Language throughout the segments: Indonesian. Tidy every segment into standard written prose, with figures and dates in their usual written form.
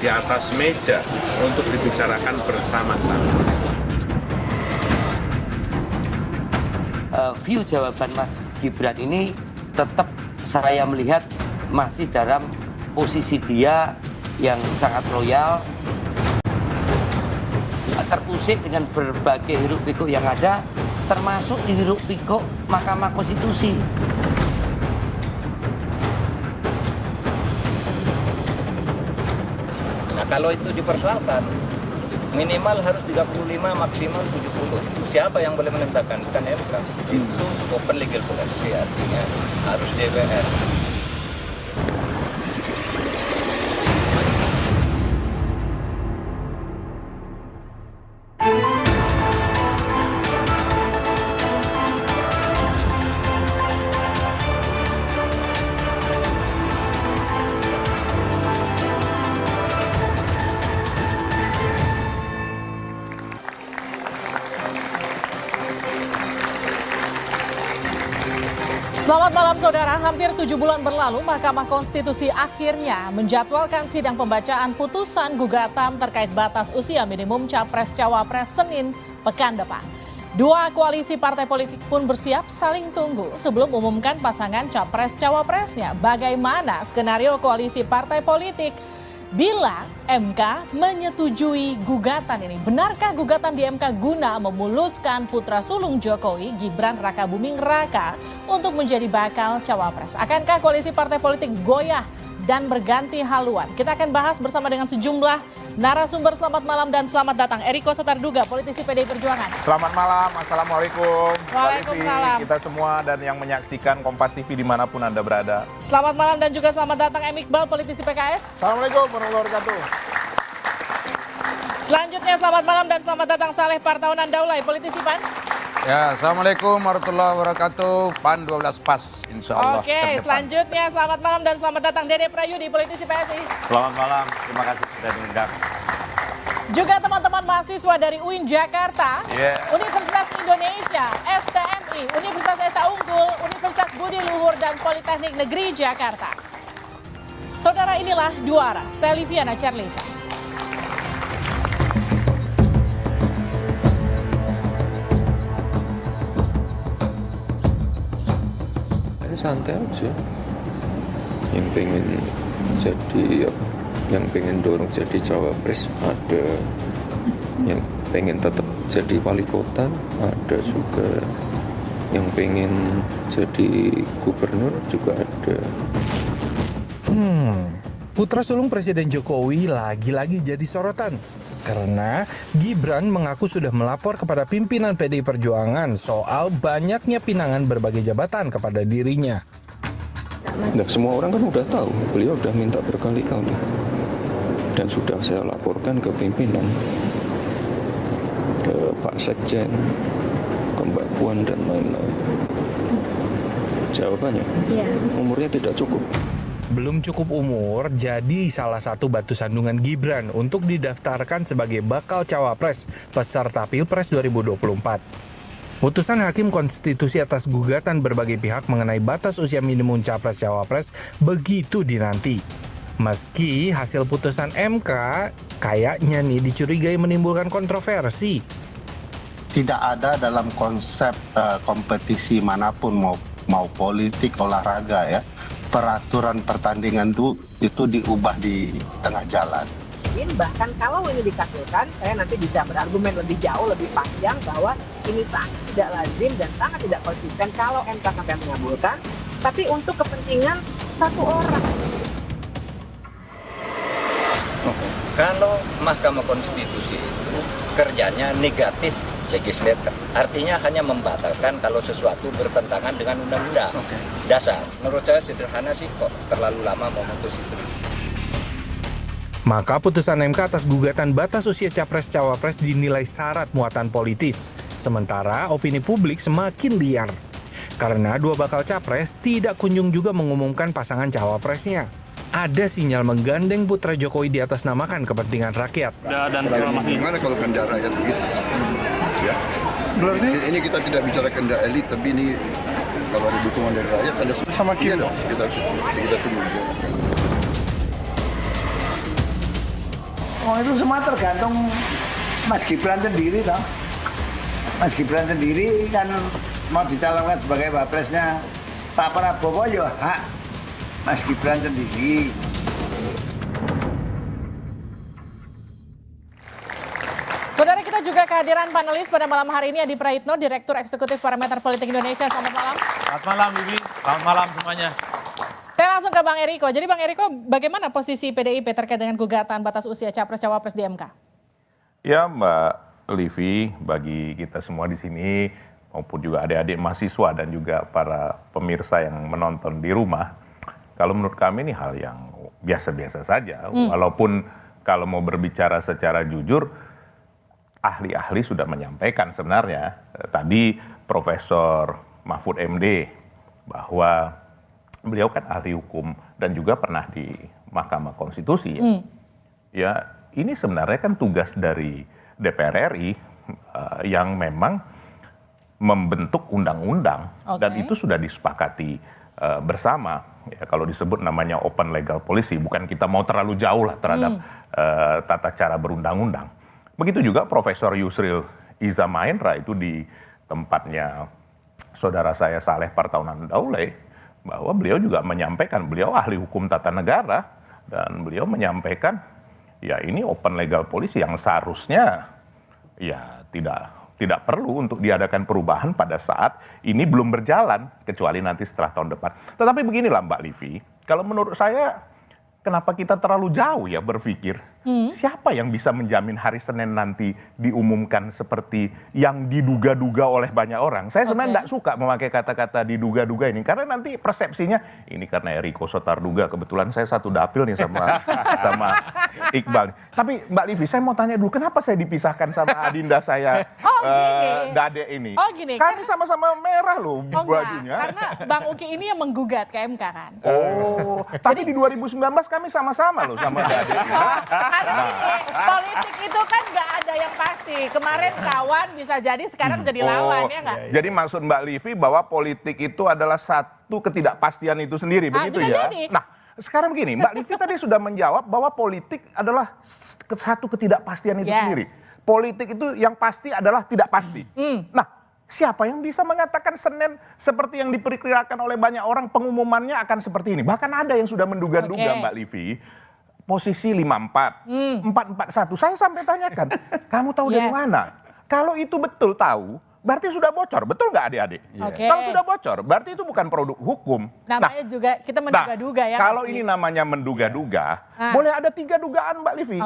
di atas meja untuk dibicarakan bersama-sama. View jawaban Mas Gibran ini tetap saya melihat masih dalam posisi dia yang sangat loyal, terusik dengan berbagai hiruk-pikuk yang ada, termasuk hiruk-pikuk Mahkamah Konstitusi. Nah, kalau itu dipersoalkan, minimal harus 35, maksimal 70. Siapa yang boleh menentukan? Bukan MK. Itu open legal policy, artinya harus DPR. Selamat malam saudara, hampir 7 bulan berlalu Mahkamah Konstitusi akhirnya menjadwalkan sidang pembacaan putusan gugatan terkait batas usia minimum Capres-Cawapres Senin pekan depan. Dua koalisi partai politik pun bersiap saling tunggu sebelum umumkan pasangan Capres-Cawapresnya. Bagaimana skenario koalisi partai politik bila MK menyetujui gugatan ini? Benarkah gugatan di MK guna memuluskan putra sulung Jokowi, Gibran Rakabuming Raka, untuk menjadi bakal cawapres? Akankah koalisi partai politik goyah dan berganti haluan? Kita akan bahas bersama dengan sejumlah narasumber. Selamat malam dan selamat datang Eriko Sotarduga, politisi PDI Perjuangan. Selamat malam, Assalamualaikum. Waalaikumsalam. Kita semua dan yang menyaksikan Kompas TV dimanapun Anda berada. Selamat malam dan juga selamat datang M. Iqbal, politisi PKS. Assalamualaikum warahmatullahi wabarakatuh. Selanjutnya selamat malam dan selamat datang Saleh Partaunan Daulay, politisi PAN. Ya, Assalamualaikum warahmatullahi wabarakatuh. PAN 12 pas, insya Allah. Oke, selanjutnya selamat malam dan selamat datang Dede Prayudi, politisi PSI. Selamat malam, terima kasih sudah diundang. Juga teman-teman mahasiswa dari UIN Jakarta, Universitas Indonesia, STMI, Universitas Esa Unggul, Universitas Budi Luhur, dan Politeknik Negeri Jakarta. Saudara, inilah Dua Arah, saya Liviana Charlisa. Santai aja, yang pengen dorong jadi cawapres ada, yang pengen tetap jadi wali kota ada juga, yang pengen jadi gubernur juga ada. Putra sulung Presiden Jokowi lagi-lagi jadi sorotan karena Gibran mengaku sudah melapor kepada pimpinan PDI Perjuangan soal banyaknya pinangan berbagai jabatan kepada dirinya. Nah, semua orang kan udah tahu, beliau udah minta berkali-kali dan sudah saya laporkan ke pimpinan, ke Pak Sekjen, ke Mbak Puan dan lain-lain. Jawabannya, umurnya tidak cukup. Belum cukup umur, jadi salah satu batu sandungan Gibran untuk didaftarkan sebagai bakal cawapres peserta Pilpres 2024. Putusan Hakim Konstitusi atas gugatan berbagai pihak mengenai batas usia minimum capres-cawapres begitu dinanti. Meski hasil putusan MK kayaknya nih dicurigai menimbulkan kontroversi. Tidak ada dalam konsep kompetisi manapun, mau politik, olahraga ya, peraturan pertandingan itu diubah di tengah jalan. Bahkan kalau ini dikabulkan, saya nanti bisa berargumen lebih jauh, lebih panjang bahwa ini sangat tidak lazim dan sangat tidak konsisten kalau MK sampai mengabulkan, tapi untuk kepentingan satu orang. Kalau Mahkamah Konstitusi itu kerjanya negatif legislator, artinya hanya membatalkan kalau sesuatu bertentangan dengan undang-undang dasar. Menurut saya sederhana sih, kok terlalu lama memutus itu. Maka putusan MK atas gugatan batas usia capres-cawapres dinilai syarat muatan politis. Sementara opini publik semakin liar. Karena dua bakal capres tidak kunjung juga mengumumkan pasangan cawapresnya. Ada sinyal menggandeng putra Jokowi di atas namakan kepentingan rakyat. Dan gimana kalau kehendak rakyat begitu? Ya. Ini kita tidak bicara kehendak elit, tapi ini kalau ada dukungan dari rakyat ada sama kita dong. Kita tunggu. Oh itu semua tergantung Mas Gibran sendiri toh. Mas Gibran sendiri kan mau dicalonkan sebagai wapresnya Pak Prabowo ya hak Mas Gibran sendiri. Saudara, kita juga kehadiran panelis pada malam hari ini, Adi Praitno, Direktur Eksekutif Parameter Politik Indonesia. Selamat malam. Selamat malam, Bibi. Selamat malam semuanya. Saya langsung ke Bang Eriko. Jadi Bang Eriko, bagaimana posisi PDIP terkait dengan gugatan batas usia Capres-Cawapres di MK? Ya Mbak Livi, bagi kita semua di sini maupun juga adik-adik mahasiswa dan juga para pemirsa yang menonton di rumah, kalau menurut kami ini hal yang biasa-biasa saja. Walaupun kalau mau berbicara secara jujur, ahli-ahli sudah menyampaikan sebenarnya. Tadi Profesor Mahfud MD bahwa beliau kan ahli hukum dan juga pernah di Mahkamah Konstitusi. Ya, ini sebenarnya kan tugas dari DPR RI yang memang membentuk undang-undang dan itu sudah disepakati bersama. Ya, kalau disebut namanya open legal policy, bukan kita mau terlalu jauh lah terhadap tata cara berundang-undang. Begitu juga Profesor Yusril Iza Mahendra itu di tempatnya saudara saya Saleh Partaunan Daulay, bahwa beliau juga menyampaikan, beliau ahli hukum tata negara, dan beliau menyampaikan, ya ini open legal policy yang seharusnya ya tidak perlu untuk diadakan perubahan pada saat ini belum berjalan, kecuali nanti setelah tahun depan. Tetapi beginilah Mbak Livi, kalau menurut saya, kenapa kita terlalu jauh ya berpikir, siapa yang bisa menjamin hari Senin nanti diumumkan seperti yang diduga-duga oleh banyak orang. Saya sebenarnya tidak suka memakai kata-kata diduga-duga ini, karena nanti persepsinya, ini karena Eriko Sotarduga, kebetulan saya satu dapil nih sama Iqbal. Tapi Mbak Livi, saya mau tanya dulu, kenapa saya dipisahkan sama adinda saya, Dade ini? Oh gini, kami sama-sama merah loh bajunya. Karena Bang Uki ini yang menggugat ke MK kan. Oh, tapi di 2019 kami sama-sama loh sama Dade. Politik itu kan nggak ada yang pasti. Kemarin kawan bisa jadi sekarang jadi lawan, ya nggak? Jadi maksud Mbak Livi bahwa politik itu adalah satu ketidakpastian itu sendiri, begitu ya? Jadi. Nah, sekarang begini, Mbak Livi tadi sudah menjawab bahwa politik adalah satu ketidakpastian itu sendiri. Politik itu yang pasti adalah tidak pasti. Nah, siapa yang bisa mengatakan Senin seperti yang diperkirakan oleh banyak orang pengumumannya akan seperti ini? Bahkan ada yang sudah menduga-duga Mbak Livi. Posisi 54, 441. Saya sampai tanyakan, kamu tahu dari mana? Kalau itu betul tahu, berarti sudah bocor. Betul nggak adik-adik? Kalau sudah bocor, berarti itu bukan produk hukum. Namanya juga kita menduga-duga ya. Kalau ini namanya menduga-duga, boleh ada 3 dugaan Mbak Livi.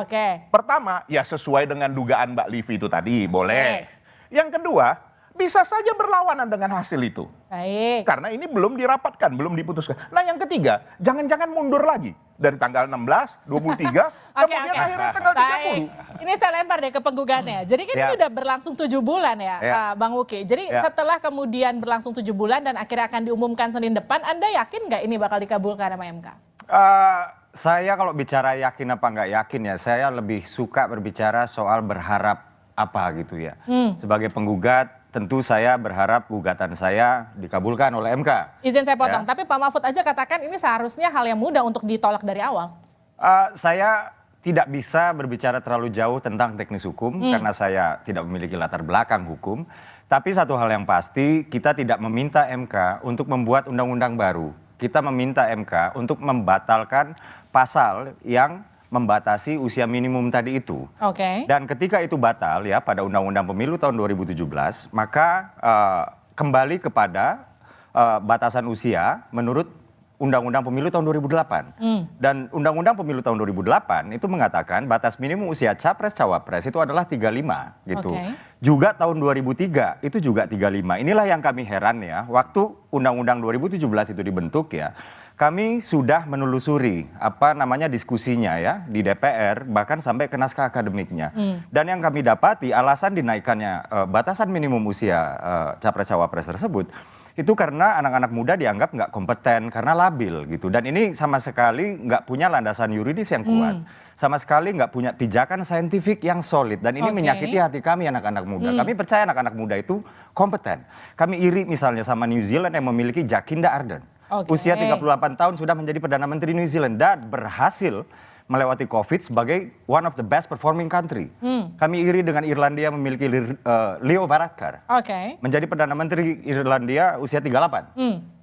Pertama, ya sesuai dengan dugaan Mbak Livi itu tadi, boleh. Yang kedua, bisa saja berlawanan dengan hasil itu. Baik. Karena ini belum dirapatkan, belum diputuskan. Nah yang ketiga, jangan-jangan mundur lagi. Dari tanggal 16, 23, kemudian akhirnya tanggal 30. Ini saya lempar deh ke penggugatnya. Jadi kan ini udah berlangsung 7 bulan ya, Bang Uki. Jadi setelah kemudian berlangsung 7 bulan dan akhirnya akan diumumkan Senin depan, Anda yakin nggak ini bakal dikabulkan sama MK? Saya kalau bicara yakin apa nggak yakin ya, saya lebih suka berbicara soal berharap apa gitu ya. Sebagai penggugat, tentu saya berharap gugatan saya dikabulkan oleh MK. Izin saya potong, tapi Pak Mahfud aja katakan ini seharusnya hal yang mudah untuk ditolak dari awal. Saya tidak bisa berbicara terlalu jauh tentang teknis hukum karena saya tidak memiliki latar belakang hukum. Tapi satu hal yang pasti, kita tidak meminta MK untuk membuat undang-undang baru. Kita meminta MK untuk membatalkan pasal yang membatasi usia minimum tadi itu. Dan ketika itu batal ya pada Undang-Undang Pemilu tahun 2017, maka kembali kepada batasan usia menurut Undang-Undang Pemilu tahun 2008. Dan Undang-Undang Pemilu tahun 2008 itu mengatakan batas minimum usia capres-cawapres itu adalah 35 gitu. Juga tahun 2003 itu juga 35. Inilah yang kami heran ya, waktu Undang-Undang 2017 itu dibentuk ya, kami sudah menelusuri apa namanya diskusinya ya di DPR, bahkan sampai ke naskah akademiknya. Dan yang kami dapati alasan dinaikannya batasan minimum usia capres-cawapres tersebut itu karena anak-anak muda dianggap nggak kompeten karena labil gitu. Dan ini sama sekali nggak punya landasan yuridis yang kuat. Sama sekali nggak punya pijakan saintifik yang solid. Dan ini menyakiti hati kami anak-anak muda. Kami percaya anak-anak muda itu kompeten. Kami iri misalnya sama New Zealand yang memiliki Jacinda Ardern. Usia 38 tahun sudah menjadi Perdana Menteri New Zealand dan berhasil melewati COVID sebagai one of the best performing country. Kami iri dengan Irlandia memiliki Leo Varadkar. Menjadi Perdana Menteri Irlandia usia 38.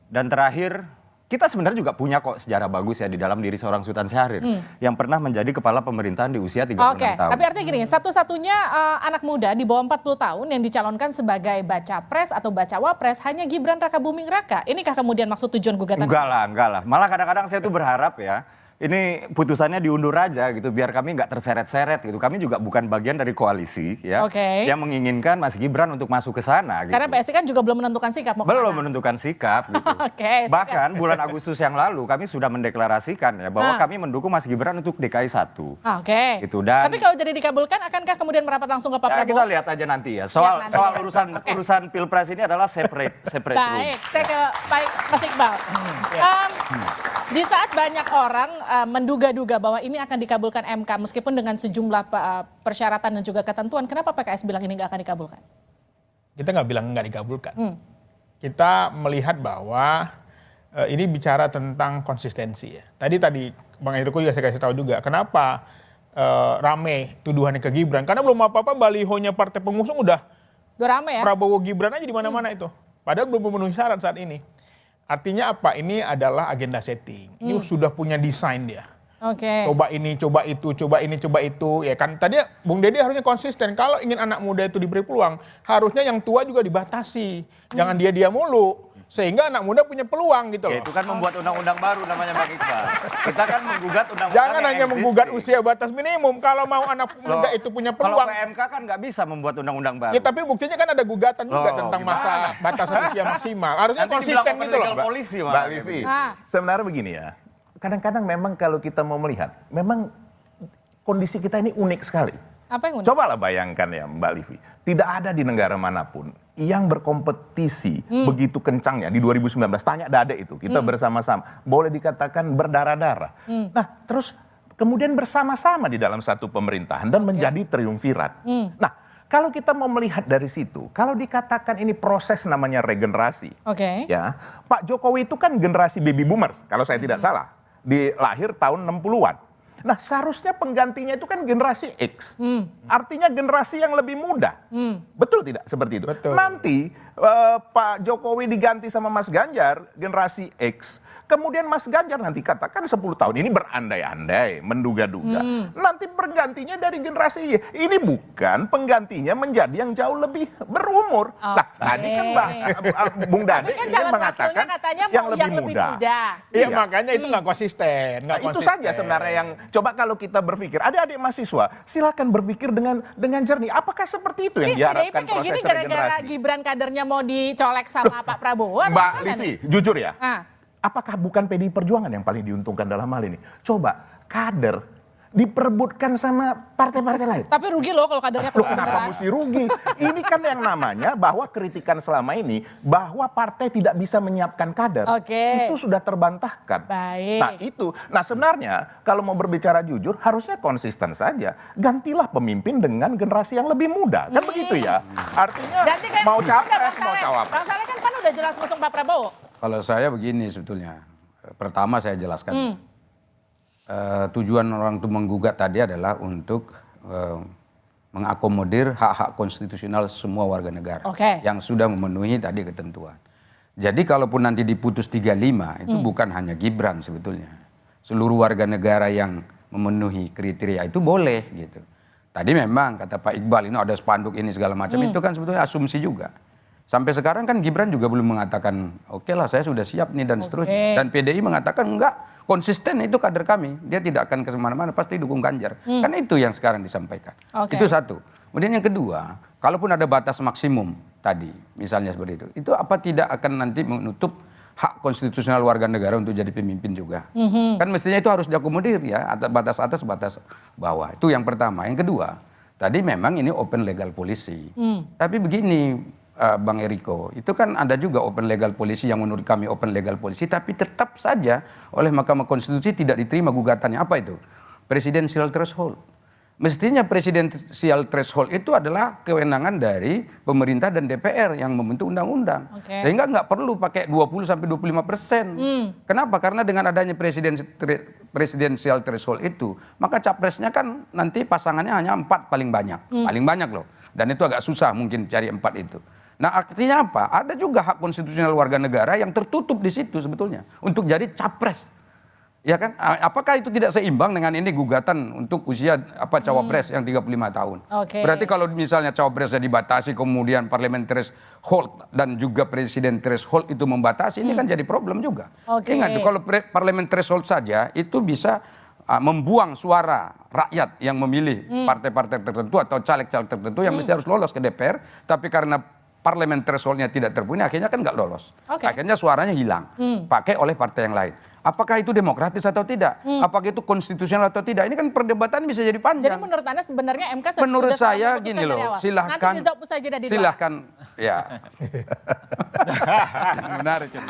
Dan terakhir, kita sebenarnya juga punya kok sejarah bagus ya di dalam diri seorang Sultan Syahrir yang pernah menjadi kepala pemerintahan di usia 36 tahun. Tapi artinya gini, satu-satunya anak muda di bawah 40 tahun yang dicalonkan sebagai baca pres atau bacawa pres hanya Gibran Rakabuming Raka. Inikah kemudian maksud tujuan gugatan? Enggak lah. Malah kadang-kadang saya tuh berharap ya, ini putusannya diundur aja gitu biar kami nggak terseret-seret gitu. Kami juga bukan bagian dari koalisi ya yang menginginkan Mas Gibran untuk masuk ke sana gitu. Karena PSI kan juga belum menentukan sikap. Belum menentukan sikap gitu. Bahkan bulan Agustus yang lalu kami sudah mendeklarasikan ya bahwa kami mendukung Mas Gibran untuk DKI 1. Gitu. Dan tapi kalau jadi dikabulkan akankah kemudian merapat langsung ke Pak Prabowo? Kita lihat aja nanti ya. Soal urusan Pilpres ini adalah separate Baik, saya ke Mas Iqbal. Di saat banyak orang menduga-duga bahwa ini akan dikabulkan MK meskipun dengan sejumlah persyaratan dan juga ketentuan, kenapa PKS bilang ini nggak akan dikabulkan? Kita nggak bilang nggak dikabulkan. Kita melihat bahwa ini bicara tentang konsistensi ya. Tadi Bang Eriko juga saya kasih tahu juga kenapa rame tuduhannya ke Gibran, karena belum apa-apa balihonya partai pengusung udah rame ya. Prabowo Gibran aja di mana-mana itu. Padahal belum memenuhi syarat saat ini. Artinya apa? Ini adalah agenda setting. Ini sudah punya desain dia. Coba ini, coba itu, coba ini, coba itu. Ya kan tadi Bung Deddy harusnya konsisten. Kalau ingin anak muda itu diberi peluang, harusnya yang tua juga dibatasi. Jangan dia mulu. Sehingga anak muda punya peluang gitu loh. Itu kan membuat undang-undang baru namanya Bang Iqbal. Kita kan menggugat undang-undang. Jangan hanya menggugat usia batas minimum. Kalau mau anak muda itu punya peluang. Kalau PMK kan nggak bisa membuat undang-undang baru. Ya tapi buktinya kan ada gugatan juga tentang masa batasan usia maksimal. Harusnya konsisten gitu loh. Mbak Livi, sebenarnya begini ya. Kadang-kadang memang kalau kita mau melihat, memang kondisi kita ini unik sekali. Apa yang unik? Cobalah bayangkan ya Mbak Livi, tidak ada di negara manapun yang berkompetisi begitu kencangnya di 2019. Tanya Dade itu, kita bersama-sama, boleh dikatakan berdarah-darah. Nah terus kemudian bersama-sama di dalam satu pemerintahan dan menjadi triumvirat. Nah kalau kita mau melihat dari situ, kalau dikatakan ini proses namanya regenerasi, ya Pak Jokowi itu kan generasi baby boomers, kalau saya tidak salah, lahir tahun 60-an. Nah seharusnya penggantinya itu kan generasi X. Artinya generasi yang lebih muda. Betul tidak seperti itu? Betul. Nanti Pak Jokowi diganti sama Mas Ganjar, generasi X. Kemudian Mas Ganjar nanti katakan 10 tahun ini berandai-andai, menduga-duga. Nanti penggantinya dari generasi Y. Ini bukan penggantinya menjadi yang jauh lebih berumur. Nah tadi kan Bung Dade kan ingin mengatakan yang lebih muda. Iya makanya itu nggak konsisten. Nah, itu saja sebenarnya yang coba kalau kita berpikir. Adik-adik mahasiswa silakan berpikir dengan jernih. Apakah seperti itu yang diharapkan proses regenerasi? Gara-gara Gibran kadernya mau dicolek sama Pak Prabowo? Mbak Livi, jujur ya. Apakah bukan PDI Perjuangan yang paling diuntungkan dalam hal ini? Coba kader diperebutkan sama partai-partai lain. Tapi rugi loh kalau kadernya keluar. Kenapa mesti rugi? Ini kan yang namanya bahwa kritikan selama ini bahwa partai tidak bisa menyiapkan kader. Itu sudah terbantahkan. Nah sebenarnya kalau mau berbicara jujur harusnya konsisten saja. Gantilah pemimpin dengan generasi yang lebih muda. Kan begitu ya. Artinya mau capres mau cawapres. Bang Saleh kan udah jelas ngusung Pak Prabowo. Kalau saya begini sebetulnya. Pertama saya jelaskan. Tujuan orang itu menggugat tadi adalah untuk mengakomodir hak-hak konstitusional semua warga negara yang sudah memenuhi tadi ketentuan. Jadi kalaupun nanti diputus 35 itu bukan hanya Gibran sebetulnya. Seluruh warga negara yang memenuhi kriteria itu boleh gitu. Tadi memang kata Pak Iqbal ini ada spanduk ini segala macam itu kan sebetulnya asumsi juga. Sampai sekarang kan Gibran juga belum mengatakan oke lah saya sudah siap nih dan seterusnya. Dan PDI mengatakan enggak, konsisten itu kader kami. Dia tidak akan kemana-mana, pasti dukung Ganjar. Kan itu yang sekarang disampaikan. Itu satu. Kemudian yang kedua, kalaupun ada batas maksimum tadi, misalnya seperti itu apa tidak akan nanti menutup hak konstitusional warga negara untuk jadi pemimpin juga? Kan mestinya itu harus diakomodir ya, batas atas, batas bawah. Itu yang pertama. Yang kedua, tadi memang ini open legal policy. Tapi begini, Bang Eriko, itu kan ada juga open legal policy yang menurut kami open legal policy, tapi tetap saja oleh Mahkamah Konstitusi tidak diterima gugatannya. Apa itu? Presidential threshold. Mestinya presidensial threshold itu adalah kewenangan dari pemerintah dan DPR yang membentuk undang-undang. Sehingga nggak perlu pakai 20-25%. Kenapa? Karena dengan adanya presidensial threshold itu, maka capresnya kan nanti pasangannya hanya 4 paling banyak. Paling banyak loh. Dan itu agak susah mungkin cari 4 itu. Nah artinya apa? Ada juga hak konstitusional warga negara yang tertutup di situ sebetulnya. Untuk jadi capres. Ya kan? Apakah itu tidak seimbang dengan ini gugatan untuk usia cawapres yang 35 tahun? Berarti kalau misalnya cawapresnya dibatasi kemudian parliament threshold dan juga presiden threshold itu membatasi, ini kan jadi problem juga. Ingat kalau parliament threshold saja itu bisa membuang suara rakyat yang memilih partai-partai tertentu atau caleg-caleg tertentu yang mesti harus lolos ke DPR, tapi karena parliament thresholdnya tidak terpenuhi, akhirnya kan nggak lolos. Akhirnya suaranya hilang, pakai oleh partai yang lain. Apakah itu demokratis atau tidak? Apakah itu konstitusional atau tidak? Ini kan perdebatan bisa jadi panjang. Jadi menurut Anda sebenarnya MK menurut saya gini loh, silahkan ya. Menarik ini.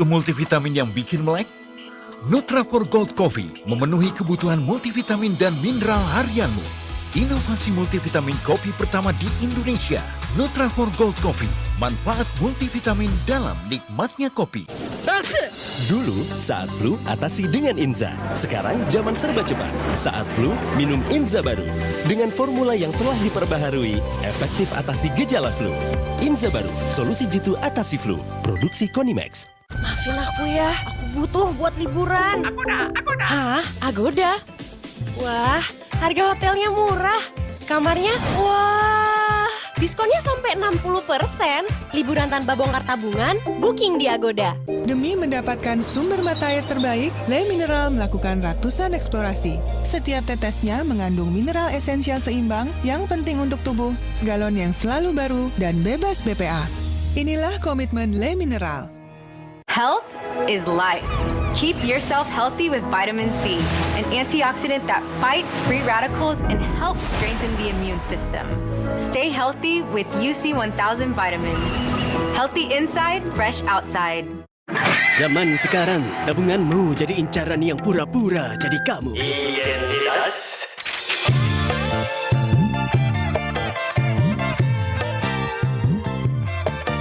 Multivitamin yang bikin melek? Nutrafol Gold Coffee memenuhi kebutuhan multivitamin dan mineral harianmu. Inovasi multivitamin kopi pertama di Indonesia. Nutrafol Gold Coffee. Manfaat multivitamin dalam nikmatnya kopi. Dulu saat flu atasi dengan Inza. Sekarang zaman serba cepat. Saat flu minum Inza baru. Dengan formula yang telah diperbaharui, efektif atasi gejala flu. Inza baru, solusi jitu atasi flu. Produksi Konimax. Maafin aku ya, aku butuh buat liburan. Agoda. Hah? Agoda? Wah, harga hotelnya murah. Kamarnya, wah, diskonnya sampai 60%. Liburan tanpa bongkar tabungan, booking di Agoda. Demi mendapatkan sumber mata air terbaik, Le Mineral melakukan ratusan eksplorasi. Setiap tetesnya mengandung mineral esensial seimbang yang penting untuk tubuh, galon yang selalu baru, dan bebas BPA. Inilah komitmen Le Mineral. Health is life. Keep yourself healthy with vitamin C, an antioxidant that fights free radicals and helps strengthen the immune system. Stay healthy with UC 1000 vitamin. Healthy inside, fresh outside. Zaman sekarang, tabunganmu jadi incaran yang pura-pura jadi kamu. Identitas.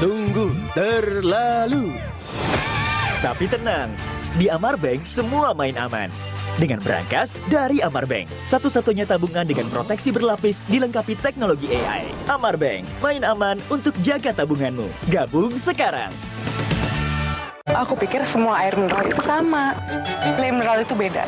Sungguh terlalu. Tapi tenang, di Amarbank semua main aman. Dengan berangkas dari Amarbank, satu-satunya tabungan dengan proteksi berlapis dilengkapi teknologi AI. Amarbank, main aman untuk jaga tabunganmu. Gabung sekarang. Aku pikir semua air mineral itu sama. Le Mineral itu beda.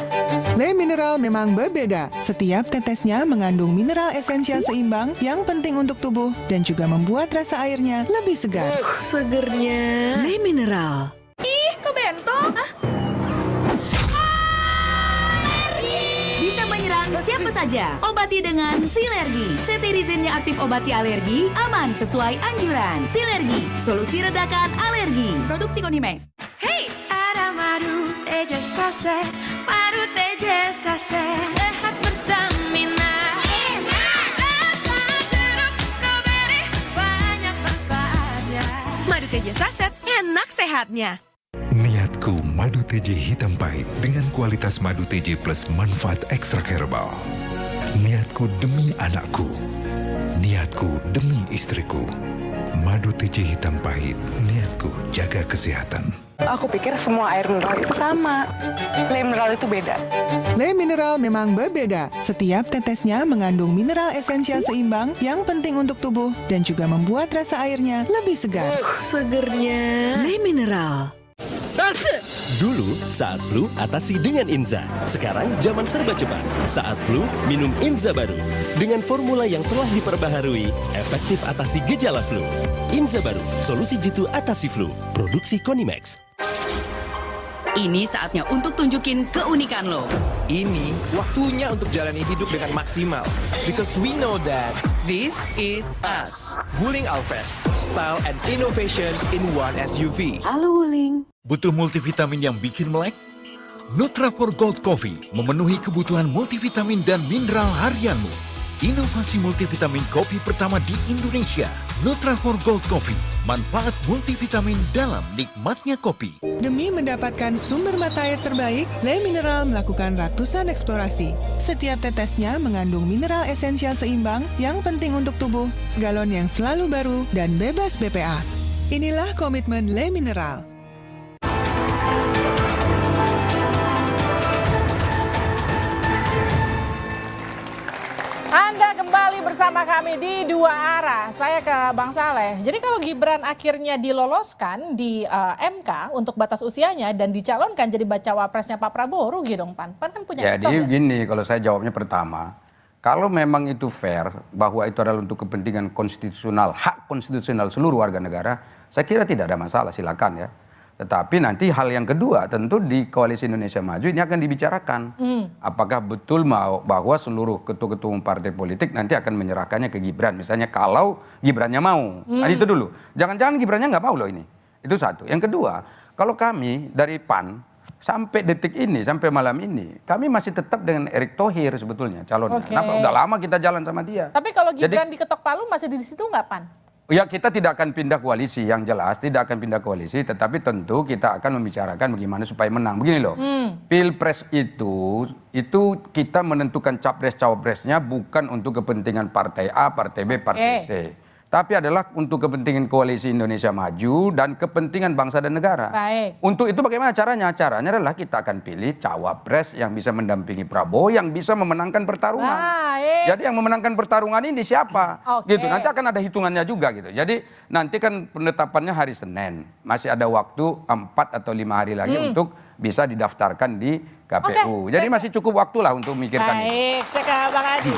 Le Mineral memang berbeda. Setiap tetesnya mengandung mineral esensial seimbang yang penting untuk tubuh dan juga membuat rasa airnya lebih segar. Segernya. Le Mineral. Ih, kok bento? Bisa menyerang siapa saja. Obati dengan Silergi. Cetirizine yang aktif obati alergi, aman sesuai anjuran. Silergi, solusi redakan alergi. Produksi Konimax. Hey, ada madu teja sase, madu teja sase, sehat berstamina. Banyak manfaatnya. Madu teja saset, enak sehatnya. Niatku madu TJ hitam pahit dengan kualitas madu TJ plus manfaat ekstra herbal. Niatku demi anakku. Niatku demi istriku. Madu TJ hitam pahit, niatku jaga kesehatan. Aku pikir semua air mineral itu sama. Le Mineral itu beda. Le Mineral memang berbeda. Setiap tetesnya mengandung mineral esensial seimbang yang penting untuk tubuh dan juga membuat rasa airnya lebih segar. Segernya. Le Mineral. Dulu saat flu atasi dengan Inza. Sekarang zaman serba cepat. Saat flu minum Inza baru. Dengan formula yang telah diperbaharui, efektif atasi gejala flu. Inza baru, solusi jitu atasi flu. Produksi Konimax. Ini saatnya untuk tunjukin keunikan lo. Ini waktunya untuk jalani hidup dengan maksimal. Because we know that this is us. Wuling Alves, style and innovation in one SUV. Halo Wuling. Butuh multivitamin yang bikin melek? Nutrafol Gold Coffee memenuhi kebutuhan multivitamin dan mineral harianmu. Inovasi multivitamin kopi pertama di Indonesia. Nutrafol Gold Coffee. Manfaat multivitamin dalam nikmatnya kopi. Demi mendapatkan sumber mata air terbaik, Le Mineral melakukan ratusan eksplorasi. Setiap tetesnya mengandung mineral esensial seimbang yang penting untuk tubuh, galon yang selalu baru, dan bebas BPA. Inilah komitmen Le Mineral. Anda kembali bersama kami di Dua Arah. Saya ke Bang Saleh. Jadi kalau Gibran akhirnya diloloskan di MK untuk batas usianya dan dicalonkan jadi bacawa presnya Pak Prabowo, rugi dong Pan? Pan kan punya Jadi gini, kalau saya jawabnya pertama, kalau memang itu fair bahwa itu adalah untuk kepentingan konstitusional, hak konstitusional seluruh warga negara, saya kira tidak ada masalah, silakan ya. Tetapi nanti hal yang kedua tentu di Koalisi Indonesia Maju ini akan dibicarakan. Apakah betul bahwa seluruh ketua-ketua partai politik nanti akan menyerahkannya ke Gibran. Misalnya kalau Gibrannya mau. Nah itu dulu. Jangan-jangan Gibrannya nggak mau loh ini. Itu satu. Yang kedua, kalau kami dari PAN sampai detik ini, sampai malam ini, kami masih tetap dengan Erick Thohir sebetulnya calonnya. Kenapa? Udah lama kita jalan sama dia. Tapi kalau Gibran diketok palu masih di situ nggak Pan? Ya kita tidak akan pindah koalisi, yang jelas tidak akan pindah koalisi, tetapi tentu kita akan membicarakan bagaimana supaya menang. Begini loh, Pilpres itu kita menentukan capres-cawapresnya bukan untuk kepentingan partai A, partai B, partai C. Tapi adalah untuk kepentingan Koalisi Indonesia Maju dan kepentingan bangsa dan negara. Baik. Untuk itu bagaimana caranya? Caranya adalah kita akan pilih cawapres yang bisa mendampingi Prabowo, yang bisa memenangkan pertarungan. Baik. Jadi yang memenangkan pertarungan ini siapa? Gitu. Nanti akan ada hitungannya juga gitu. Jadi nanti kan penetapannya hari Senin. Masih ada waktu 4 atau 5 hari lagi untuk bisa didaftarkan di KPU. Jadi masih cukup waktu lah untuk memikirkan ini. Baik, saya ke Bang Adi.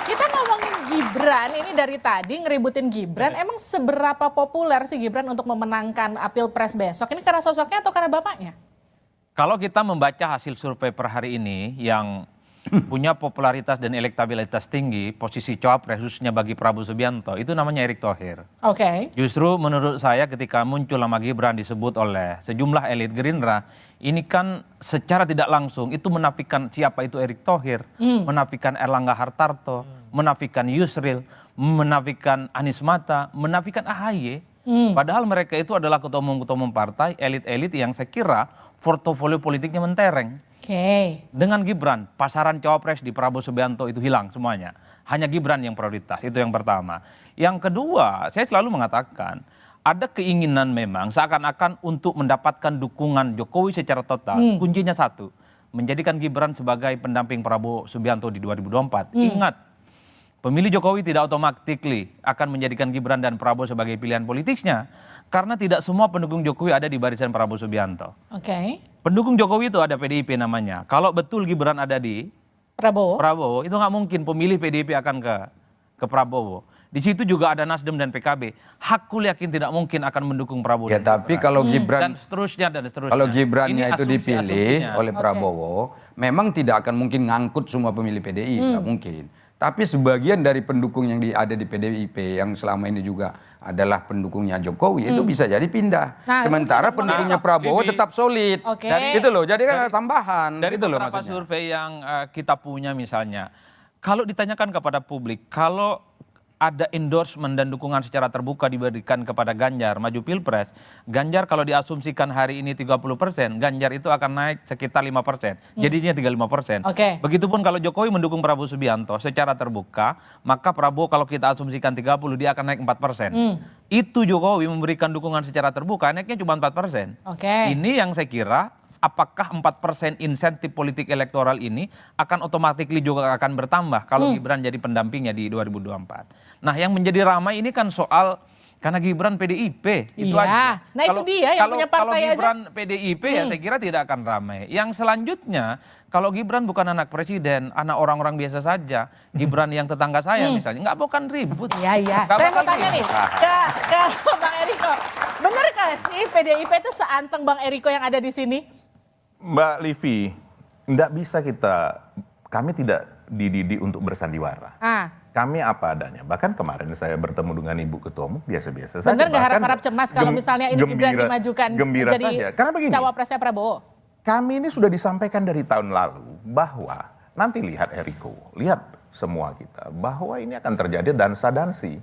Kita ngomongin Gibran, ini dari tadi ngeributin Gibran, emang seberapa populer sih Gibran untuk memenangkan Pilpres besok? Ini karena sosoknya atau karena bapaknya? Kalau kita membaca hasil survei per hari ini yang punya popularitas dan elektabilitas tinggi, posisi cawapres khususnya bagi Prabowo Subianto, itu namanya Erick Thohir. Oke. Justru menurut saya ketika muncul nama Gibran disebut oleh sejumlah elit Gerindra, ini kan secara tidak langsung itu menafikan siapa itu Erick Thohir, menafikan Erlangga Hartarto, menafikan Yusril, menafikan Anies Mata, menafikan AHY. Padahal mereka itu adalah ketua umum partai, elit-elit yang saya kira portofolio politiknya mentereng. Dengan Gibran, pasaran cawapres di Prabowo Subianto itu hilang semuanya. Hanya Gibran yang prioritas, itu yang pertama. Yang kedua, saya selalu mengatakan, ada keinginan memang seakan-akan untuk mendapatkan dukungan Jokowi secara total, kuncinya satu, menjadikan Gibran sebagai pendamping Prabowo Subianto di 2024. Ingat, pemilih Jokowi tidak otomatis akan menjadikan Gibran dan Prabowo sebagai pilihan politiknya, karena tidak semua pendukung Jokowi ada di barisan Prabowo Subianto. Pendukung Jokowi itu ada PDIP namanya. Kalau betul Gibran ada di Prabowo itu nggak mungkin pemilih PDIP akan ke Prabowo. Di situ juga ada Nasdem dan PKB. Hakul yakin tidak mungkin akan mendukung Prabowo. Ya tapi kalau Gibran dan seterusnya. Kalau Gibrannya itu dipilih oleh Prabowo, memang tidak akan mungkin ngangkut semua pemilih PDI, nggak mungkin. Tapi sebagian dari pendukung yang ada di PDIP yang selama ini juga adalah pendukungnya Jokowi itu bisa jadi pindah. Sementara pendukungnya Prabowo tetap solid. Gitu loh. Jadi kan ada tambahan. Dari gitu beberapa survei yang kita punya misalnya, kalau ditanyakan kepada publik, kalau ada endorsement dan dukungan secara terbuka diberikan kepada Ganjar maju Pilpres, Ganjar kalau diasumsikan hari ini 30%, Ganjar itu akan naik sekitar 5%. Jadinya 35%. Begitupun kalau Jokowi mendukung Prabowo Subianto secara terbuka, maka Prabowo kalau kita asumsikan 30, dia akan naik 4%. Itu Jokowi memberikan dukungan secara terbuka, naiknya cuma 4%. Ini yang saya kira, apakah 4% insentif politik elektoral ini akan otomatis juga akan bertambah kalau Gibran jadi pendampingnya di 2024. Nah yang menjadi ramai ini kan soal karena Gibran PDIP itu aja. Nah itu dia yang punya partai kalau Gibran PDIP ya saya kira tidak akan ramai. Yang selanjutnya kalau Gibran bukan anak presiden, anak orang-orang biasa saja, Gibran yang tetangga saya misalnya, nggak bukan ribut. Iya. Saya mau tanya nih ke Bang Eriko, benar nggak sih PDIP itu seanteng Bang Eriko yang ada di sini? Mbak Livi, nggak bisa kami tidak dididik untuk bersandiwara. Kami apa adanya. Bahkan kemarin saya bertemu dengan Ibu Ketua Umum biasa-biasa saja. Benar nggak harap-harap cemas kalau misalnya ini Gibran dimajukan menjadi cawapresnya Prabowo? Kami ini sudah disampaikan dari tahun lalu bahwa nanti lihat Eriko, lihat semua kita bahwa ini akan terjadi dansa-dansi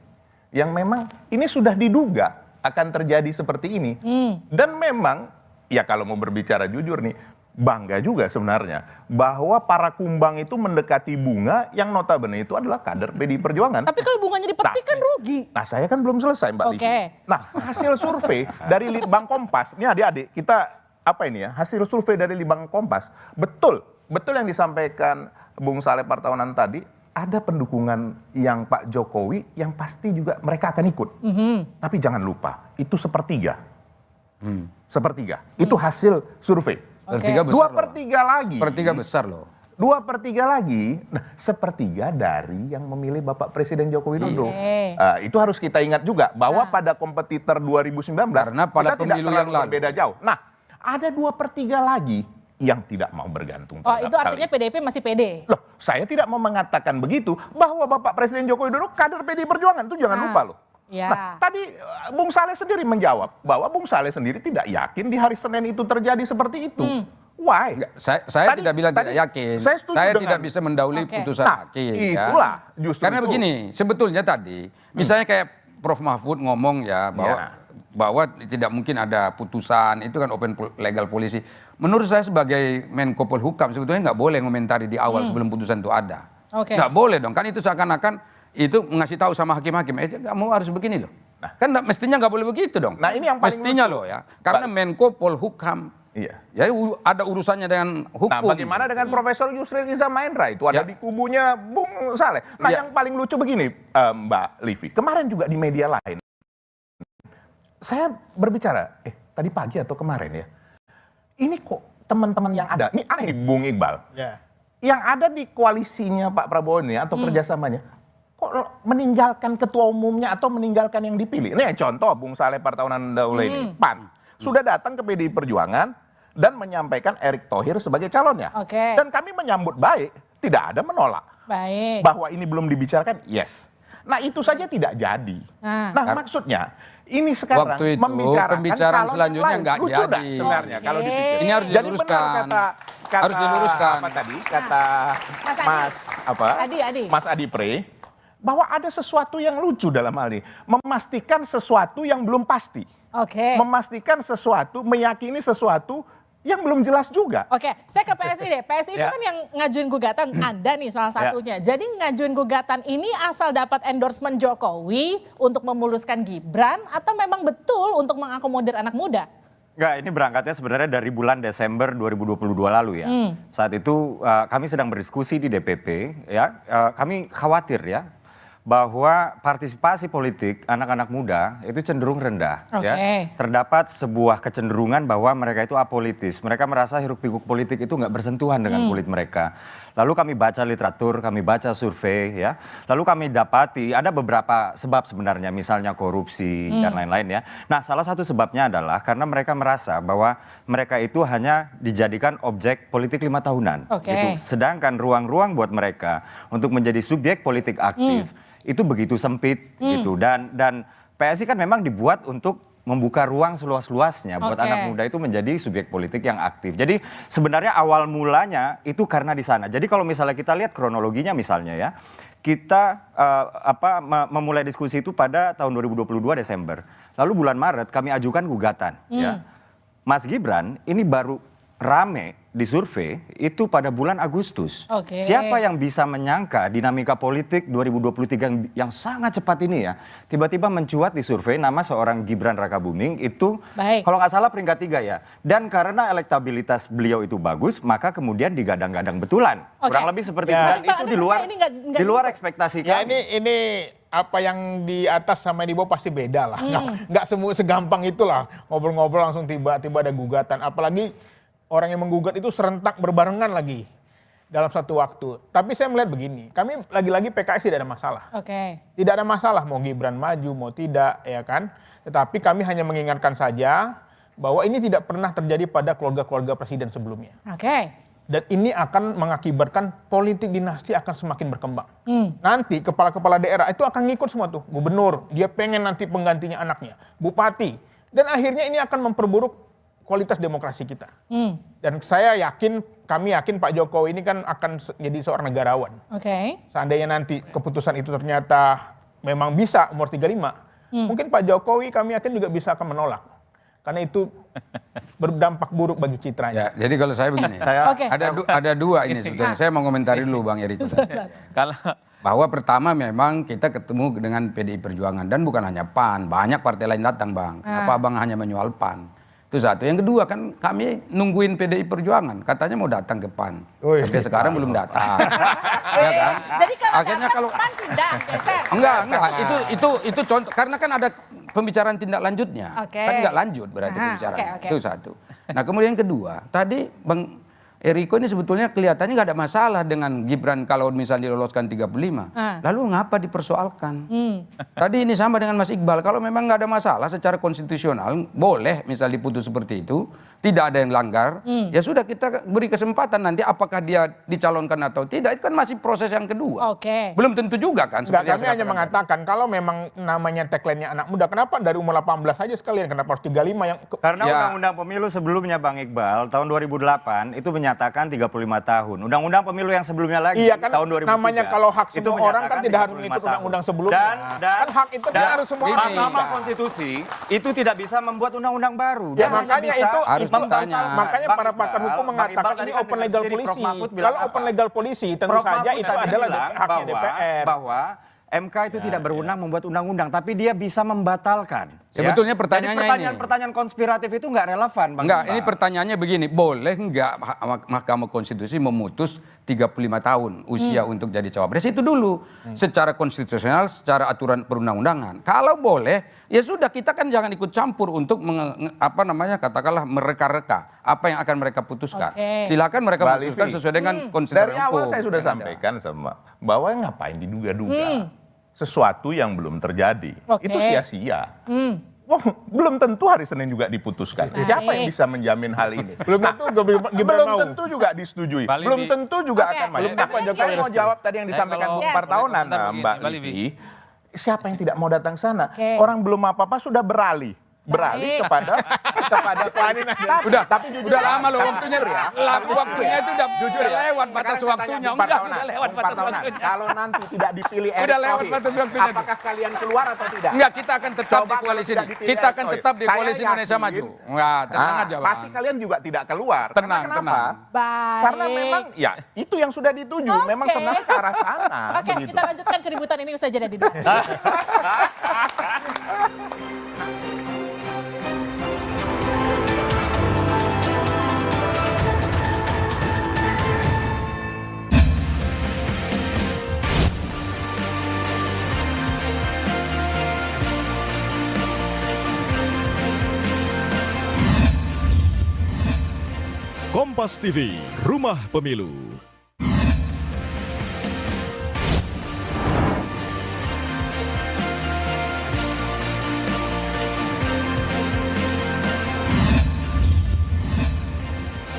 yang memang ini sudah diduga akan terjadi seperti ini. Dan memang ya kalau mau berbicara jujur nih, bangga juga sebenarnya bahwa para kumbang itu mendekati bunga yang notabene itu adalah kader PDI Perjuangan. Tapi kalau bunganya dipetik kan rugi. Nah saya kan belum selesai Mbak Livi. Nah hasil survei dari Litbang Kompas, ini adik-adik kita apa ini ya, hasil survei dari Litbang Kompas, betul yang disampaikan Bung Saleh Partaunan tadi, ada pendukungan yang Pak Jokowi yang pasti juga mereka akan ikut. Tapi jangan lupa, itu sepertiga. Sepertiga, itu hasil survei. Sepertiga besar 2/3 lagi. Sepertiga besar loh. 2/3 lagi, nah sepertiga dari yang memilih Bapak Presiden Joko Widodo. Itu harus kita ingat juga bahwa pada kompetitor 2019 karena pada kita tidak pemilu terlalu yang lalu berbeda jauh. Nah, ada 2/3 lagi yang tidak mau bergantung. Oh, itu artinya PDIP masih pede. Loh, saya tidak mau mengatakan begitu bahwa Bapak Presiden Joko Widodo kader PDI Perjuangan, itu jangan lupa loh. Nah, tadi Bung Saleh sendiri menjawab bahwa Bung Saleh sendiri tidak yakin di hari Senin itu terjadi seperti itu. Why? Saya tidak bilang tidak yakin. Saya tidak bisa mendahului putusan hakim. Itulah justru karena begini, sebetulnya tadi, misalnya kayak Prof Mahfud ngomong ya bahwa tidak mungkin ada putusan, itu kan open legal policy. Menurut saya sebagai Menko Polhukam sebetulnya nggak boleh komentari di awal sebelum putusan itu ada. Nggak boleh dong, kan itu seakan-akan itu ngasih tahu sama hakim-hakim, nggak mau harus begini loh. Kan mestinya nggak boleh begitu dong. Nah ini yang paling mestinya loh ya, karena Menko Polhukam. Jadi ada urusannya dengan hukum. Nah bagaimana dengan Profesor Yusril Iza Mahendra, itu ada di kubunya Bung Saleh. Nah yang paling lucu begini Mbak Livi, kemarin juga di media lain, saya berbicara, tadi pagi atau kemarin ya, ini kok teman-teman yang ada, ini aneh Bung Iqbal, yang ada di koalisinya Pak Prabowo ini atau kerjasamanya, kok meninggalkan ketua umumnya atau meninggalkan yang dipilih. Ini contoh Bung Saleh Partaunan Daule ini, PAN, sudah datang ke PDI Perjuangan dan menyampaikan Erick Thohir sebagai calonnya. Dan kami menyambut baik, tidak ada menolak. Bahwa ini belum dibicarakan, yes. Nah itu saja tidak jadi. Nah maksudnya, ini sekarang waktu itu, membicarakan pembicaraan selanjutnya nggak jadi. Sebenarnya kalau dipikir. Ini harus diluruskan. Harus diluruskan. Apa tadi? Kata Mas Adi Pre, bahwa ada sesuatu yang lucu dalam hal ini. Memastikan sesuatu yang belum pasti. Memastikan sesuatu, meyakini sesuatu yang belum jelas juga. Saya ke PSI deh. PSI itu kan yang ngajuin gugatan, Anda nih salah satunya. Jadi ngajuin gugatan ini asal dapat endorsement Jokowi untuk memuluskan Gibran atau memang betul untuk mengakomodir anak muda? Enggak, ini berangkatnya sebenarnya dari bulan Desember 2022 lalu ya. Saat itu kami sedang berdiskusi di DPP ya. Kami khawatir ya bahwa partisipasi politik anak-anak muda itu cenderung rendah. Ya. Terdapat sebuah kecenderungan bahwa mereka itu apolitis. Mereka merasa hiruk-pikuk politik itu nggak bersentuhan dengan kulit mereka. Lalu kami baca literatur, kami baca survei, ya. Lalu kami dapati ada beberapa sebab sebenarnya, misalnya korupsi dan lain-lain ya. Nah, salah satu sebabnya adalah karena mereka merasa bahwa mereka itu hanya dijadikan objek politik 5 tahunan. Gitu. Sedangkan ruang-ruang buat mereka untuk menjadi subjek politik aktif itu begitu sempit gitu. Dan PSI kan memang dibuat untuk membuka ruang seluas-luasnya buat anak muda itu menjadi subjek politik yang aktif. Jadi sebenarnya awal mulanya itu karena di sana. Jadi kalau misalnya kita lihat kronologinya misalnya ya, kita memulai diskusi itu pada tahun 2022 Desember. Lalu bulan Maret kami ajukan gugatan. Ya. Mas Gibran ini baru rame di survei itu pada bulan Agustus. Siapa yang bisa menyangka dinamika politik 2023 yang sangat cepat ini ya, tiba-tiba mencuat di survei nama seorang Gibran Rakabuming itu kalau nggak salah peringkat 3 ya. Dan karena elektabilitas beliau itu bagus, maka kemudian digadang-gadang betulan. Kurang lebih seperti itu. Dan itu di luar ekspektasi ya, kami. Ini apa yang di atas sama yang di bawah pasti beda lah. Nggak semua segampang itulah ngobrol-ngobrol langsung tiba-tiba ada gugatan. Apalagi orang yang menggugat itu serentak berbarengan lagi dalam satu waktu. Tapi saya melihat begini, kami lagi-lagi PKS tidak ada masalah. Tidak ada masalah mau Gibran maju, mau tidak, ya kan. Tetapi kami hanya mengingatkan saja bahwa ini tidak pernah terjadi pada keluarga-keluarga presiden sebelumnya. Dan ini akan mengakibatkan politik dinasti akan semakin berkembang. Nanti kepala-kepala daerah itu akan ngikut semua tuh. Gubernur, dia pengen nanti penggantinya anaknya. Bupati. Dan akhirnya ini akan memperburuk kualitas demokrasi kita. Dan saya yakin, kami yakin Pak Jokowi ini kan akan jadi seorang negarawan. Seandainya nanti keputusan itu ternyata memang bisa umur 35, mungkin Pak Jokowi kami yakin juga bisa akan menolak. Karena itu berdampak buruk bagi citranya. Ya, jadi kalau saya begini, ada dua ini sebetulnya. Saya mau komentari dulu Bang Eriko. Bahwa pertama memang kita ketemu dengan PDI Perjuangan dan bukan hanya PAN, banyak partai lain datang Bang. Kenapa Bang hanya menyoal PAN? Itu satu. Yang kedua kan kami nungguin PDI Perjuangan, katanya mau datang ke PAN. Sampai sekarang belum datang. Ya kan? Jadi kalau akhirnya kalau PAN tidak, enggak, itu contoh karena kan ada pembicaraan tindak lanjutnya. Kan enggak lanjut berarti pembicaraan. Itu satu. Nah, kemudian yang kedua, tadi Bang Eriko ini sebetulnya kelihatannya nggak ada masalah dengan Gibran kalau misalnya diloloskan 35. Lalu ngapa dipersoalkan? Tadi ini sama dengan Mas Iqbal, kalau memang nggak ada masalah secara konstitusional, boleh misal diputus seperti itu, tidak ada yang langgar, ya sudah kita beri kesempatan nanti apakah dia dicalonkan atau tidak, itu kan masih proses yang kedua. Belum tentu juga kan. Kami hanya mengatakan kalau memang namanya tagline-nya anak muda, kenapa dari umur 18 saja sekalian, kenapa harus 35 yang... Karena Undang-Undang Pemilu sebelumnya Bang Iqbal, tahun 2008 itu menyatakan 35 tahun. Undang-Undang Pemilu yang sebelumnya lagi tahun 2003. Namanya kalau hak semua orang kan tidak harus mengikut undang-undang sebelumnya. Dan hak itu kan harus semua orang. Mahkamah Konstitusi itu tidak bisa membuat undang-undang baru. Ya makanya makanya para pakar hukum mengatakan ini open legal policy. Kalau open legal policy tentu saja itu adalah haknya DPR. Bahwa MK itu tidak berwenang membuat undang-undang, tapi dia bisa membatalkan. Sebetulnya pertanyaannya pertanyaan konspiratif itu nggak relevan, Bang. Enggak, ini pertanyaannya begini, boleh nggak Mahkamah Konstitusi memutus 35 tahun usia untuk jadi cawapres? Itu dulu, secara konstitusional, secara aturan perundang-undangan. Kalau boleh, ya sudah kita kan jangan ikut campur untuk katakanlah mereka-reka apa yang akan mereka putuskan. Silakan mereka putuskan sesuai dengan konstitusi. Dari awal saya sudah sampaikan bahwa ngapain diduga-duga. Sesuatu yang belum terjadi, itu sia-sia. Belum tentu hari Senin juga diputuskan. Siapa yang bisa menjamin hal ini? Belum tentu juga disetujui. Belum tentu juga akan main. Saya mau jawab tadi yang disampaikan Bung Partaonan, Mbak Livi. Siapa yang tidak mau datang sana? Orang belum apa-apa sudah beralih kepada udah lama loh waktunya waktunya itu udah jujur lewat batas waktunya. Udah lewat batas waktunya. Kalau nanti tidak dipilih udah lewat batas waktunya. Apakah kalian keluar atau tidak? Enggak, kita akan tetap di koalisi ini. Kita akan tetap di koalisi Indonesia Maju. Enggak, tenang aja, Bang. Pasti kalian juga tidak keluar. Tenang. Karena memang ya itu yang sudah dituju. Memang sebenarnya ke arah sana. Kita lanjutkan keributan ini usai jeda di Kompas TV, Rumah Pemilu.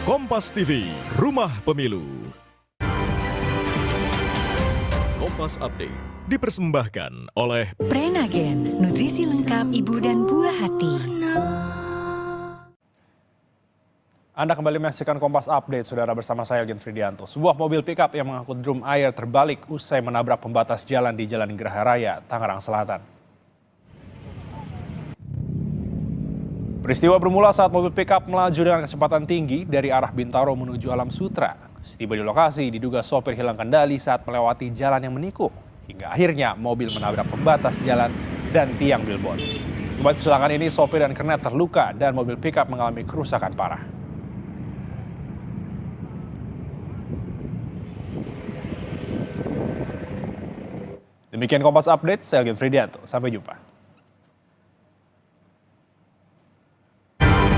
Kompas TV, Rumah Pemilu. Kompas Update dipersembahkan oleh Prenagen, nutrisi lengkap ibu dan buah hati. Anda kembali menyaksikan Kompas Update, saudara, bersama saya Elgin Fridianto. Sebuah mobil pickup yang mengangkut drum air terbalik usai menabrak pembatas jalan di Jalan Geraha Raya, Tangerang Selatan. Peristiwa bermula saat mobil pickup melaju dengan kecepatan tinggi dari arah Bintaro menuju Alam Sutra. Setiba di lokasi, diduga sopir hilang kendali saat melewati jalan yang menikung. Hingga akhirnya mobil menabrak pembatas jalan dan tiang billboard. Akibat kecelakaan ini, sopir dan kernet terluka dan mobil pickup mengalami kerusakan parah. Demikian Kompas Update, saya Elgin Fridianto. Sampai jumpa.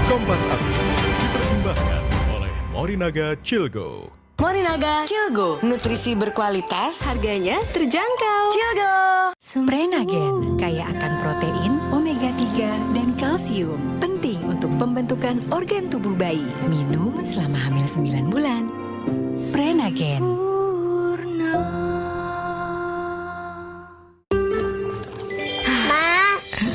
Kompas Update dipersembahkan oleh Morinaga Chilgo. Morinaga Chilgo, nutrisi berkualitas, harganya terjangkau. Chilgo. Prenagen, kaya akan protein, omega 3, dan kalsium. Penting untuk pembentukan organ tubuh bayi. Minum selama hamil 9 bulan. Prenagen.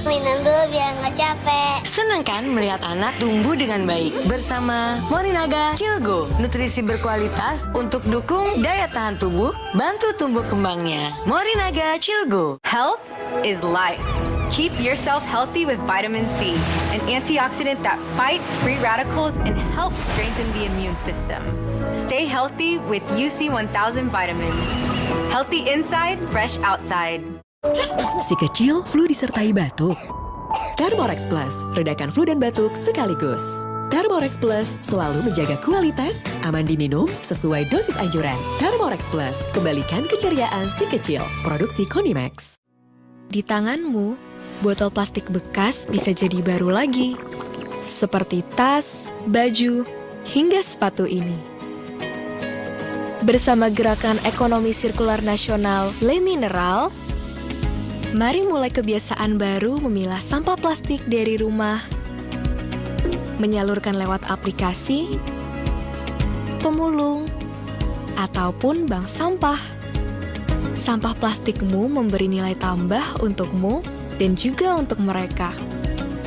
Minum dulu biar nggak capek. Senang kan melihat anak tumbuh dengan baik? Bersama Morinaga Cilgo, nutrisi berkualitas untuk dukung daya tahan tubuh, bantu tumbuh kembangnya. Morinaga Cilgo. Health is life. Keep yourself healthy with vitamin C, an antioxidant that fights free radicals and helps strengthen the immune system. Stay healthy with UC 1000 vitamin. Healthy inside, fresh outside. Si kecil flu disertai batuk. Thermorex Plus, redakan flu dan batuk sekaligus. Thermorex Plus selalu menjaga kualitas, aman diminum, sesuai dosis anjuran. Thermorex Plus, kembalikan keceriaan si kecil. Produksi Konimax. Di tanganmu, botol plastik bekas bisa jadi baru lagi. Seperti tas, baju, hingga sepatu ini. Bersama Gerakan Ekonomi Sirkular Nasional Le Mineral, mari mulai kebiasaan baru memilah sampah plastik dari rumah, menyalurkan lewat aplikasi, pemulung, ataupun bank sampah. Sampah plastikmu memberi nilai tambah untukmu dan juga untuk mereka.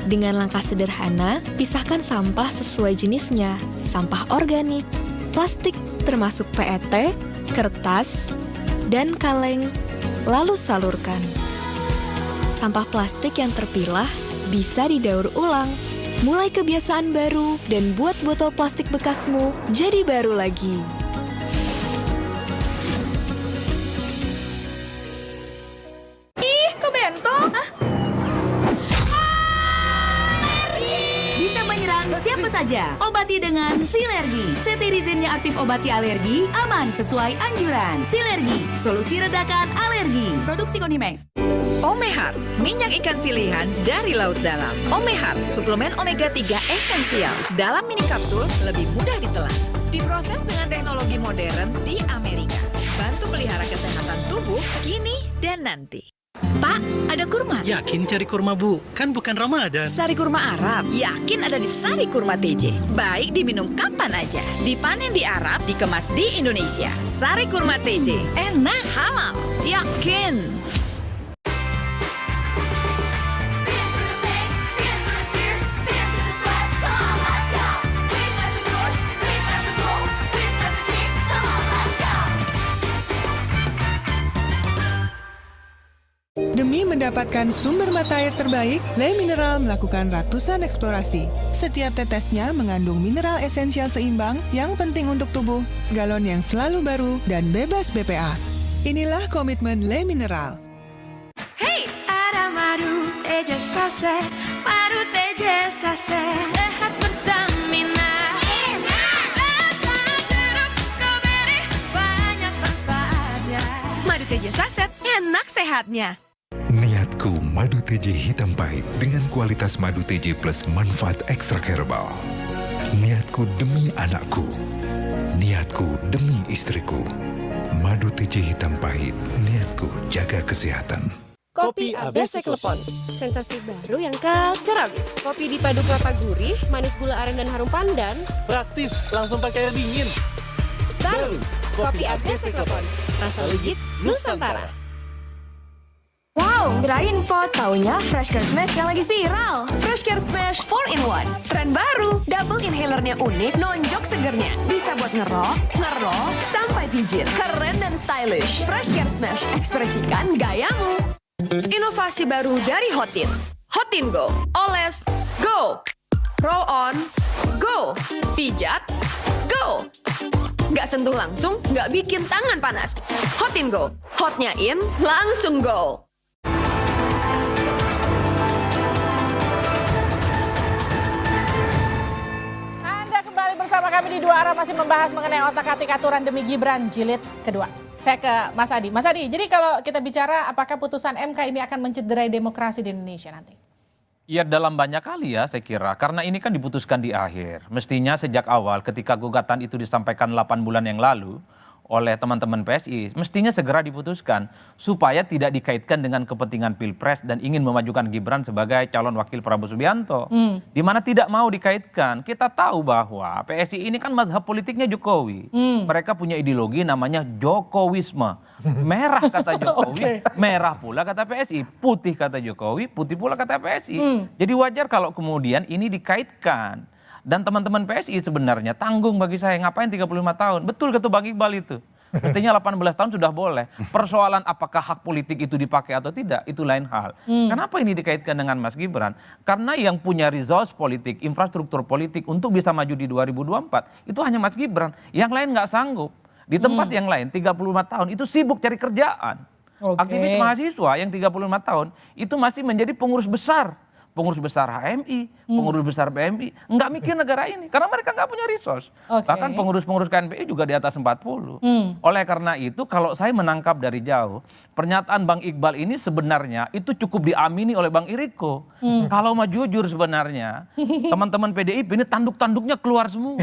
Dengan langkah sederhana, pisahkan sampah sesuai jenisnya, sampah organik, plastik termasuk PET, kertas, dan kaleng, lalu salurkan. Sampah plastik yang terpilah bisa didaur ulang. Mulai kebiasaan baru dan buat botol plastik bekasmu jadi baru lagi. Ih, kok bento? Bisa menyerang siapa saja. Obati dengan Silergi. Cetirizine aktif obati alergi, aman sesuai anjuran. Silergi, solusi redakan alergi. Produksi Konimax. Omehar, minyak ikan pilihan dari laut dalam. Omehar, suplemen omega 3 esensial. Dalam mini kapsul, lebih mudah ditelan. Diproses dengan teknologi modern di Amerika. Bantu pelihara kesehatan tubuh kini dan nanti. Pak, ada kurma? Yakin cari kurma, Bu? Kan bukan Ramadan. Sari kurma Arab, yakin ada di Sari Kurma TJ. Baik diminum kapan aja. Dipanen di Arab, dikemas di Indonesia. Sari Kurma TJ, enak, halal, yakin. Demi mendapatkan sumber mata air terbaik, Le Mineral melakukan ratusan eksplorasi. Setiap tetesnya mengandung mineral esensial seimbang yang penting untuk tubuh, galon yang selalu baru, dan bebas BPA. Inilah komitmen Le Mineral. Hey, ada madu teja sase, madu teja sase, sehat berstamina. Banyak manfaatnya. Madu teja saset, enak sehatnya. Niatku madu TJ hitam pahit dengan kualitas madu TJ plus manfaat ekstrak herbal. Niatku demi anakku. Niatku demi istriku. Madu TJ hitam pahit, niatku jaga kesehatan. Kopi ABC Klepon, sensasi baru yang culture abis. Kopi dipadu kelapa gurih, manis gula aren dan harum pandan. Praktis, langsung pakai air dingin. Baru, kopi ABC Klepon, rasa legit Nusantara. Wow, kirain po, taunya Fresh Care Smash yang lagi viral. Fresh Care Smash 4-in-1. Tren baru, double inhalernya unik, nonjok segernya. Bisa buat ngerok, sampai pijit. Keren dan stylish. Fresh Care Smash, ekspresikan gayamu. Inovasi baru dari Hotin. Hotin Go. Oles, go. Roll on, go. Pijat, go. Nggak sentuh langsung, nggak bikin tangan panas. Hotin Go. Hotnya in, langsung go. Bersama kami di Dua Arah masih membahas mengenai otak-atik aturan demi Gibran jilid kedua. Saya ke Mas Adi. Mas Adi, jadi kalau kita bicara apakah putusan MK ini akan mencederai demokrasi di Indonesia nanti? Ya dalam banyak kali ya saya kira, karena ini kan diputuskan di akhir. Mestinya sejak awal ketika gugatan itu disampaikan 8 bulan yang lalu oleh teman-teman PSI mestinya segera diputuskan supaya tidak dikaitkan dengan kepentingan Pilpres dan ingin memajukan Gibran sebagai calon wakil Prabowo Subianto. Di mana tidak mau dikaitkan. Kita tahu bahwa PSI ini kan mazhab politiknya Jokowi. Mereka punya ideologi namanya Jokowisme. Merah kata Jokowi, merah pula kata PSI. Putih kata Jokowi, putih pula kata PSI. Jadi wajar kalau kemudian ini dikaitkan. Dan teman-teman PSI sebenarnya tanggung bagi saya, ngapain 35 tahun? Betul kata Bang Iqbal itu. Mestinya 18 tahun sudah boleh. Persoalan apakah hak politik itu dipakai atau tidak, itu lain hal. Kenapa ini dikaitkan dengan Mas Gibran? Karena yang punya resource politik, infrastruktur politik untuk bisa maju di 2024, itu hanya Mas Gibran. Yang lain nggak sanggup. Di tempat yang lain 35 tahun itu sibuk cari kerjaan. Aktivis mahasiswa yang 35 tahun itu masih menjadi pengurus besar. Pengurus besar HMI, pengurus besar PMI, nggak mikir negara ini karena mereka nggak punya resource. Bahkan pengurus-pengurus KNPI juga di atas 40. Oleh karena itu kalau saya menangkap dari jauh, pernyataan Bang Iqbal ini sebenarnya itu cukup diamini oleh Bang Iriko. Kalau mau jujur sebenarnya, teman-teman PDIP ini tanduk-tanduknya keluar semua.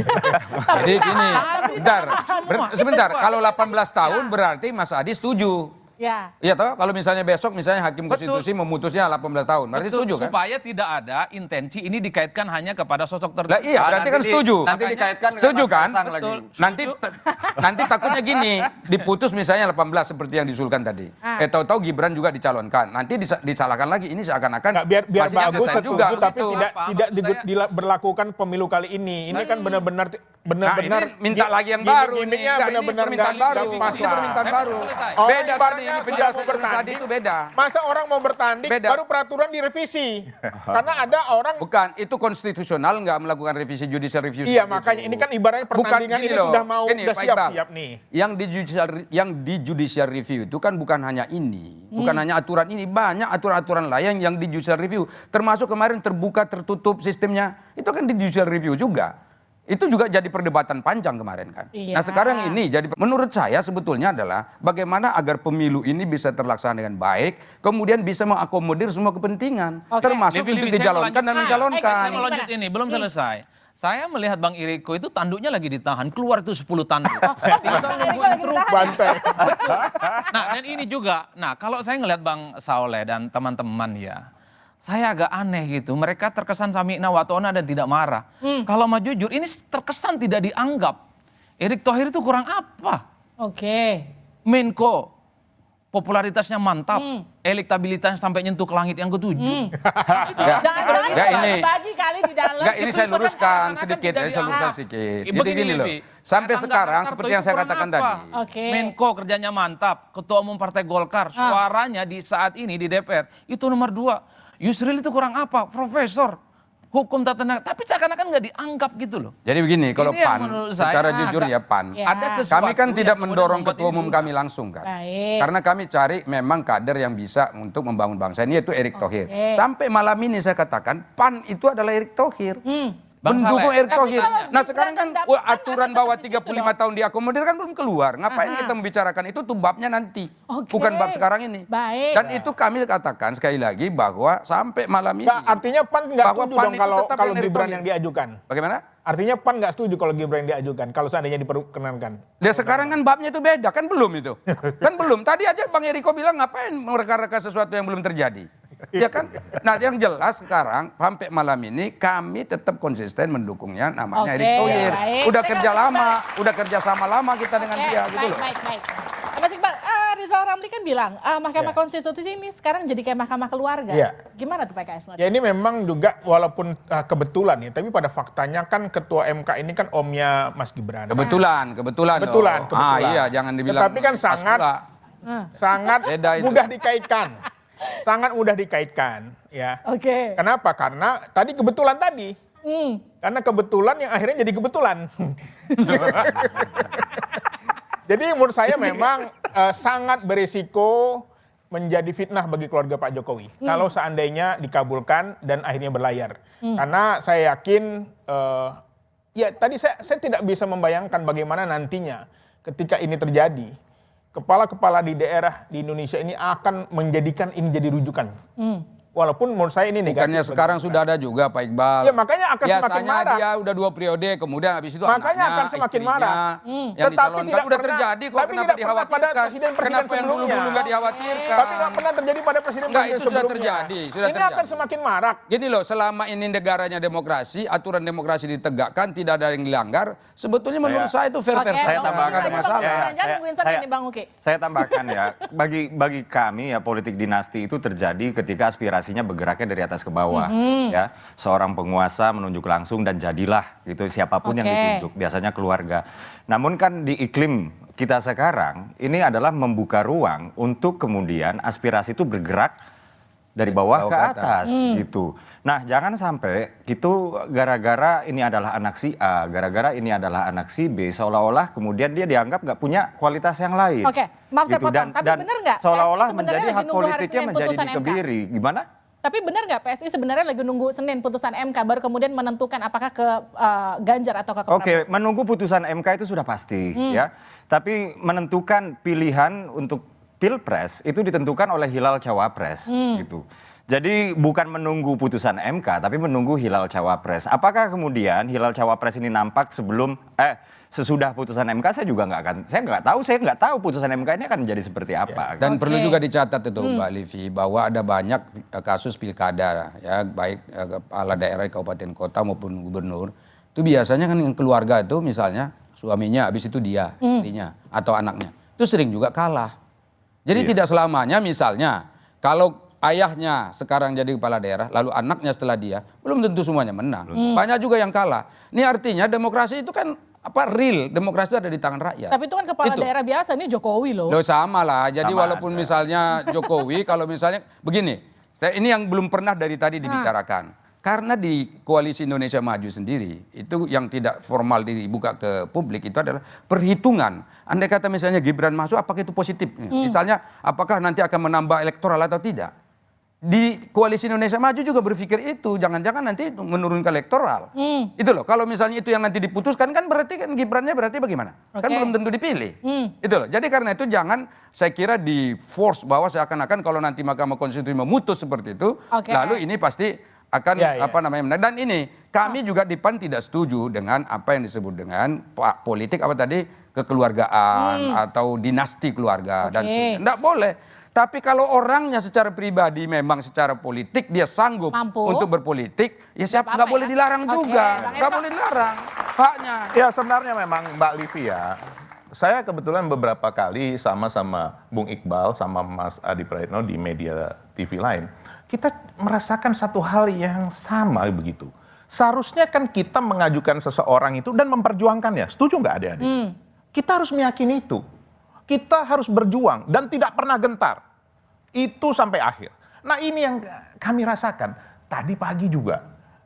Jadi gini, sebentar, kalau 18 tahun berarti Mas Adi setuju. Ya. Iya toh, kalau misalnya besok misalnya Hakim Konstitusi memutusnya 18 tahun, berarti setuju kan? Supaya tidak ada intensi ini dikaitkan hanya kepada sosok tertentu. Lah iya, berarti kan setuju. Nanti dikaitkan setuju kan? lagi. Nanti takutnya gini, diputus misalnya 18 seperti yang diusulkan tadi. Tahu-tahu Gibran juga dicalonkan. Nanti disalahkan lagi, ini seakan-akan biar masih bagus setuju juga. tapi tidak diberlakukan pemilu kali ini. Ini kan benar-benar ini minta lagi yang baru. Gimmicknya benar-benar permintaan baru. Ini permintaan baru. Beda tadi, ini penjelasan tadi itu beda. Masa orang mau bertanding baru peraturan direvisi. Karena ada orang bukan, itu konstitusional nggak melakukan revisi judicial review. Iya, makanya ini kan ibaratnya pertandingan ini sudah mau udah siap-siap nih. Yang di judicial review itu kan bukan hanya ini, bukan hanya aturan ini, banyak aturan-aturan lain yang di judicial review. Termasuk kemarin terbuka tertutup sistemnya, itu kan di judicial review juga. Itu juga jadi perdebatan panjang kemarin kan. Nah sekarang ini jadi menurut saya sebetulnya adalah bagaimana agar pemilu ini bisa terlaksana dengan baik, kemudian bisa mengakomodir semua kepentingan, termasuk untuk dijalankan dan mencalonkan. Saya mau lanjut ini, belum selesai. Saya melihat Bang Iriko itu tanduknya lagi ditahan, keluar itu 10 tanduk. Tinggal nungguin truk. Bantai. Nah dan ini juga, kalau saya ngelihat Bang Saoleh dan teman-teman ya, saya agak aneh gitu, mereka terkesan sami'na wa ta'na dan tidak marah. Kalau mau jujur, ini terkesan tidak dianggap. Erick Thohir itu kurang apa? Menko, popularitasnya mantap, elektabilitasnya sampai nyentuh ke langit yang ke-7. Bagi kali di dalam. Ini saya luruskan sedikit, Jadi gini loh, sampai sekarang seperti yang saya katakan tadi. Menko kerjanya mantap, Ketua Umum Partai Golkar, suaranya di saat ini di DPR, itu nomor 2. Yusril itu kurang apa? Profesor hukum tata negara, tapi seakan-akan nggak dianggap gitu loh. Jadi begini, kalau PAN, secara jujur ya PAN, kami kan tidak mendorong ketua umum kami langsung kan. Karena kami cari memang kader yang bisa untuk membangun bangsa ini, yaitu Erick Thohir. Sampai malam ini saya katakan PAN itu adalah Erick Thohir. Mendukung Erick Thohir. Nah sekarang kan aturan bahwa 35 tahun diakomodir kan belum keluar. Ngapain kita membicarakan itu tuh babnya nanti. Bukan bab sekarang ini. Dan itu kami katakan sekali lagi bahwa sampai malam ini. Artinya PAN nggak setuju dong kalau Gibran yang diajukan. Bagaimana? Artinya PAN nggak setuju kalau Gibran yang diajukan. Kalau seandainya diperkenankan. Ya sekarang kan babnya itu beda. Kan belum itu. Kan belum. Tadi aja Bang Eriko bilang ngapain mereka-reka sesuatu yang belum terjadi. Ya kan? Nah yang jelas sekarang sampai malam ini kami tetap konsisten mendukungnya namanya Erick Thohir. Udah kerja lama, udah kerja sama lama kita dengan dia gitu loh. Baik. Mas Iqbal, Rizal Ramli kan bilang Mahkamah Konstitusi ini sekarang jadi kayak mahkamah keluarga. Gimana tuh PKS? Ya ini memang juga walaupun kebetulan ya, tapi pada faktanya kan ketua MK ini kan omnya Mas Gibran. Kebetulan. Iya, jangan dibilang. Tetapi kan sangat mudah dikaitkan. Sangat mudah dikaitkan ya. Kenapa? Karena tadi kebetulan tadi. Karena kebetulan yang akhirnya jadi kebetulan. Jadi menurut saya memang sangat berisiko menjadi fitnah bagi keluarga Pak Jokowi. Kalau seandainya dikabulkan dan akhirnya berlayar. Karena saya yakin, ya tadi saya tidak bisa membayangkan bagaimana nantinya ketika ini terjadi. Kepala-kepala di daerah di Indonesia ini akan menjadikan ini jadi rujukan. walaupun menurut saya ini negatif. Bukannya sekarang sudah ada juga Pak Iqbal. Ya makanya akan semakin marah. Biasanya dia udah 2 periode, kemudian habis itu makanya anaknya, akan semakin marah. Yang dicalonkan udah terjadi kok, kenapa dikhawatirkan? Kenapa yang dulu-dulu nggak dikhawatirkan? Tapi nggak pernah terjadi pada presiden-presiden itu sudah terjadi. Ini akan semakin marak. Gini loh, selama ini negaranya demokrasi, aturan demokrasi ditegakkan, tidak ada yang dilanggar, sebetulnya menurut saya itu fair-fair saja. Saya tambahkan Saya tambahkan ya, bagi kami ya politik dinasti itu terjadi ketika aspirasinya bergeraknya dari atas ke bawah. Ya, seorang penguasa menunjuk langsung dan jadilah gitu siapapun yang ditunjuk, biasanya keluarga. Namun kan di iklim kita sekarang ini adalah membuka ruang untuk kemudian aspirasi itu bergerak dari bawah ke atas gitu. Nah, jangan sampai gitu gara-gara ini adalah anak si A, gara-gara ini adalah anak si B, seolah-olah kemudian dia dianggap nggak punya kualitas yang lain. Oke, maaf saya gitu. potong, tapi benar nggak? Seolah-olah menjadi hak politiknya menjadi dikebiri. Gimana? Tapi benar nggak PSI sebenarnya lagi nunggu Senin putusan MK baru kemudian menentukan apakah ke Ganjar atau ke Prabowo? Oke, menunggu putusan MK itu sudah pasti ya. Tapi menentukan pilihan untuk Pilpres itu ditentukan oleh hilal cawapres gitu. Jadi bukan menunggu putusan MK tapi menunggu hilal cawapres. Apakah kemudian hilal cawapres ini nampak sesudah putusan MK saya nggak tahu putusan MK ini akan menjadi seperti apa. Dan perlu juga dicatat itu Mbak Livi bahwa ada banyak kasus pilkada ya, baik kepala daerah kabupaten kota maupun gubernur. Itu biasanya kan yang keluarga itu misalnya suaminya, habis itu dia, istrinya atau anaknya. Itu sering juga kalah. Jadi tidak selamanya misalnya kalau ayahnya sekarang jadi kepala daerah, lalu anaknya setelah dia, belum tentu semuanya menang. Banyak juga yang kalah. Ini artinya demokrasi itu kan real, demokrasi itu ada di tangan rakyat. Tapi itu kan kepala daerah biasa, ini Jokowi loh. Loh sama lah, jadi walaupun misalnya Jokowi, kalau misalnya begini, ini yang belum pernah dari tadi dibicarakan. Karena di Koalisi Indonesia Maju sendiri, itu yang tidak formal dibuka ke publik, itu adalah perhitungan. Andai kata misalnya Gibran masuk, apakah itu positif? Misalnya, apakah nanti akan menambah elektoral atau tidak? Di Koalisi Indonesia Maju juga berpikir itu, jangan-jangan nanti menurunkan elektoral. Itu loh, kalau misalnya itu yang nanti diputuskan, kan berarti kan Gibrannya berarti bagaimana? Kan belum tentu dipilih. Itu loh, jadi karena itu jangan saya kira di force bahwa seakan-akan kalau nanti Mahkamah Konstitusi memutus seperti itu, lalu ini pasti akan menang. Dan ini kami juga di PAN tidak setuju dengan apa yang disebut dengan politik kekeluargaan atau dinasti keluarga dan sebagainya. Enggak boleh. Tapi kalau orangnya secara pribadi memang secara politik dia sanggup untuk berpolitik, ya siapa nggak boleh dilarang juga, nggak boleh dilarang haknya. Ya sebenarnya memang Mbak Livi ya. Saya kebetulan beberapa kali sama Bung Iqbal sama Mas Adi Praetno di media TV lain, kita merasakan satu hal yang sama begitu. Seharusnya kan kita mengajukan seseorang itu dan memperjuangkannya. Setuju nggak adik-adik? Kita harus meyakini itu. Kita harus berjuang dan tidak pernah gentar. Itu sampai akhir. Nah ini yang kami rasakan. Tadi pagi juga,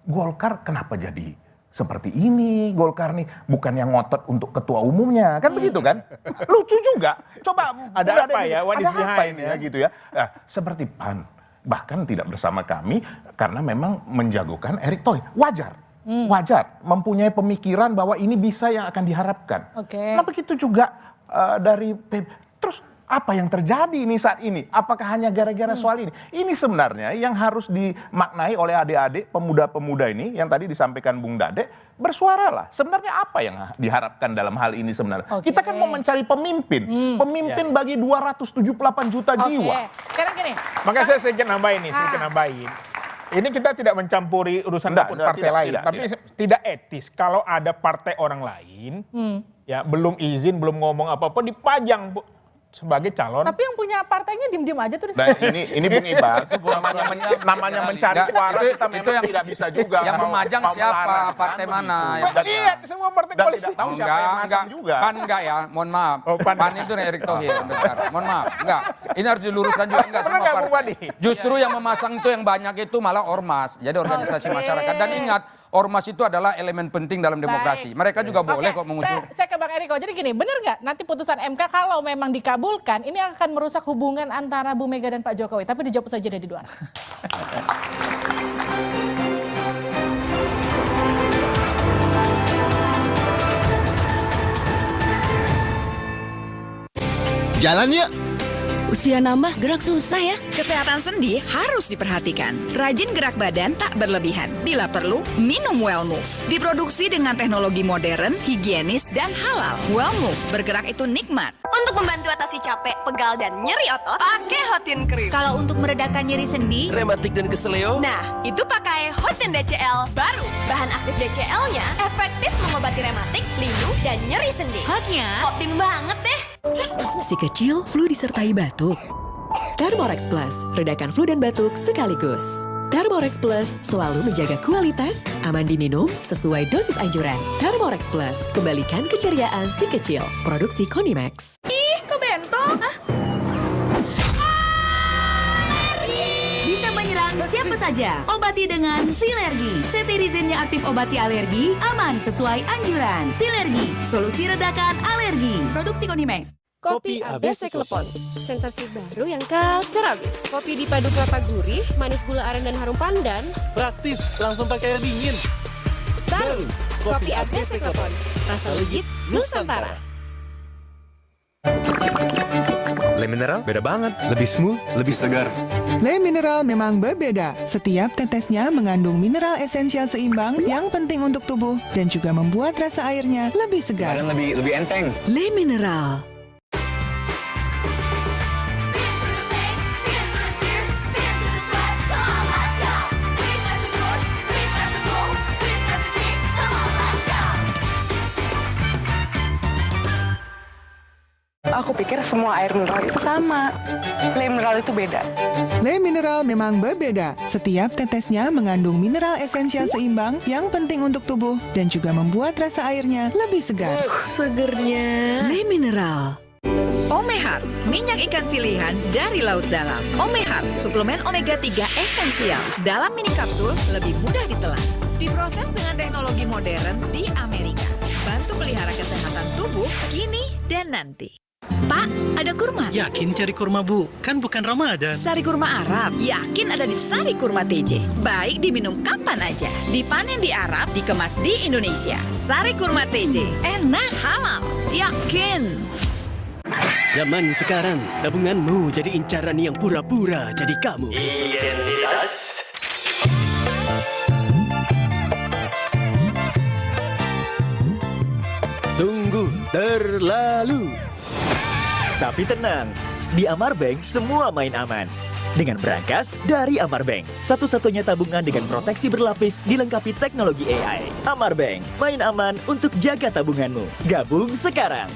Golkar kenapa jadi seperti ini? Golkar nih bukan yang ngotot untuk ketua umumnya. Kan begitu kan? Lucu juga. Coba ada apa ya? Ada apa ini ya gitu ya? Nah, seperti PAN. Bahkan tidak bersama kami karena memang menjagokan Erick Thohir. Wajar. Wajar. Mempunyai pemikiran bahwa ini bisa yang akan diharapkan. Nah begitu juga dari PB. Terus apa yang terjadi ini saat ini? Apakah hanya gara-gara soal ini? Ini sebenarnya yang harus dimaknai oleh adik-adik pemuda-pemuda ini yang tadi disampaikan Bung Dade. Bersuaralah. Sebenarnya apa yang diharapkan dalam hal ini sebenarnya? Kita kan mau mencari pemimpin. Pemimpin bagi 278 juta jiwa. Sekarang gini. Makanya saya sedikit nambahin. Ini kita tidak mencampuri urusan partai lain. Tapi tidak etis kalau ada partai orang lain ya belum izin, belum ngomong apa-apa dipajang sebagai calon. Tapi yang punya partainya diem-diem aja tuh. Nah, ini Bung Iqbal, namanya mencari suara kita memang yang tidak bisa juga. Yang memajang siapa, partai mana. Lihat semua partai koalisi. Tahu siapa yang masang juga. PAN enggak ya, mohon maaf. PAN itu Erick Thohir. Mohon maaf, enggak. Ini harus diluruskan juga enggak semua partai. Justru yang memasang itu yang banyak itu malah ormas. Jadi organisasi masyarakat. Dan ingat, ormas itu adalah elemen penting dalam demokrasi. Mereka juga boleh kok mengusung. Saya ke Bang Eriko. Jadi gini, benar nggak nanti putusan MK kalau memang dikabulkan, ini akan merusak hubungan antara Bu Mega dan Pak Jokowi? Tapi dijawab saja dari luar. Jalan yuk. Usia nambah, gerak susah ya. Kesehatan sendi harus diperhatikan. Rajin gerak badan tak berlebihan. Bila perlu, minum Wellmove. Diproduksi dengan teknologi modern, higienis, dan halal. Wellmove, bergerak itu nikmat. Untuk membantu atasi capek, pegal, dan nyeri otot, pakai Hotin Cream. Kalau untuk meredakan nyeri sendi, Rematik dan keseleo. nah, itu pakai Hotin DCL baru. Bahan aktif DCL-nya efektif mengobati rematik, linu, dan nyeri sendi. Hotnya, Hotin banget deh. Si kecil flu disertai batuk. Thermorex Plus, redakan flu dan batuk sekaligus. Thermorex Plus selalu menjaga kualitas, aman diminum, sesuai dosis anjuran. Thermorex Plus, kembalikan keceriaan si kecil. Produksi Konimax. Ih, kok bentol? Bisa menyerang siapa saja. Obati dengan Silergi. Cetirizine-nya aktif obati alergi, aman sesuai anjuran. Silergi, solusi redakan alergi. Produksi Konimax. Kopi ABC Klepon, sensasi baru yang culture abis. Kopi dipadu kelapa gurih, manis gula aren dan harum pandan. Praktis, langsung pakai air dingin. Baru, kopi ABC Klepon, rasa legit Nusantara. Le Mineral beda banget, lebih smooth, lebih segar. Le Mineral memang berbeda. Setiap tetesnya mengandung mineral esensial seimbang yang penting untuk tubuh dan juga membuat rasa airnya lebih segar. Dan lebih enteng. Le Mineral. Aku pikir semua air mineral itu sama. Le Mineral itu beda. Le Mineral memang berbeda. Setiap tetesnya mengandung mineral esensial seimbang yang penting untuk tubuh dan juga membuat rasa airnya lebih segar. Segernya. Le Mineral. Omehar, minyak ikan pilihan dari laut dalam. Omehar, suplemen omega 3 esensial. Dalam mini kapsul, lebih mudah ditelan. Diproses dengan teknologi modern di Amerika. Bantu pelihara kesehatan tubuh kini dan nanti. Pak, ada kurma? Yakin cari kurma, Bu? Kan bukan Ramadan. Sari kurma Arab, yakin ada di Sari Kurma TJ. Baik diminum kapan aja. Dipanen di Arab, dikemas di Indonesia. Sari Kurma TJ, enak halal, yakin. Zaman sekarang, tabunganmu jadi incaran yang pura-pura jadi kamu. Identitas. Sungguh terlalu. Tapi tenang, di Amarbank semua main aman. Dengan Brankas dari Amarbank, satu-satunya tabungan dengan proteksi berlapis dilengkapi teknologi AI. Amarbank, main aman untuk jaga tabunganmu. Gabung sekarang.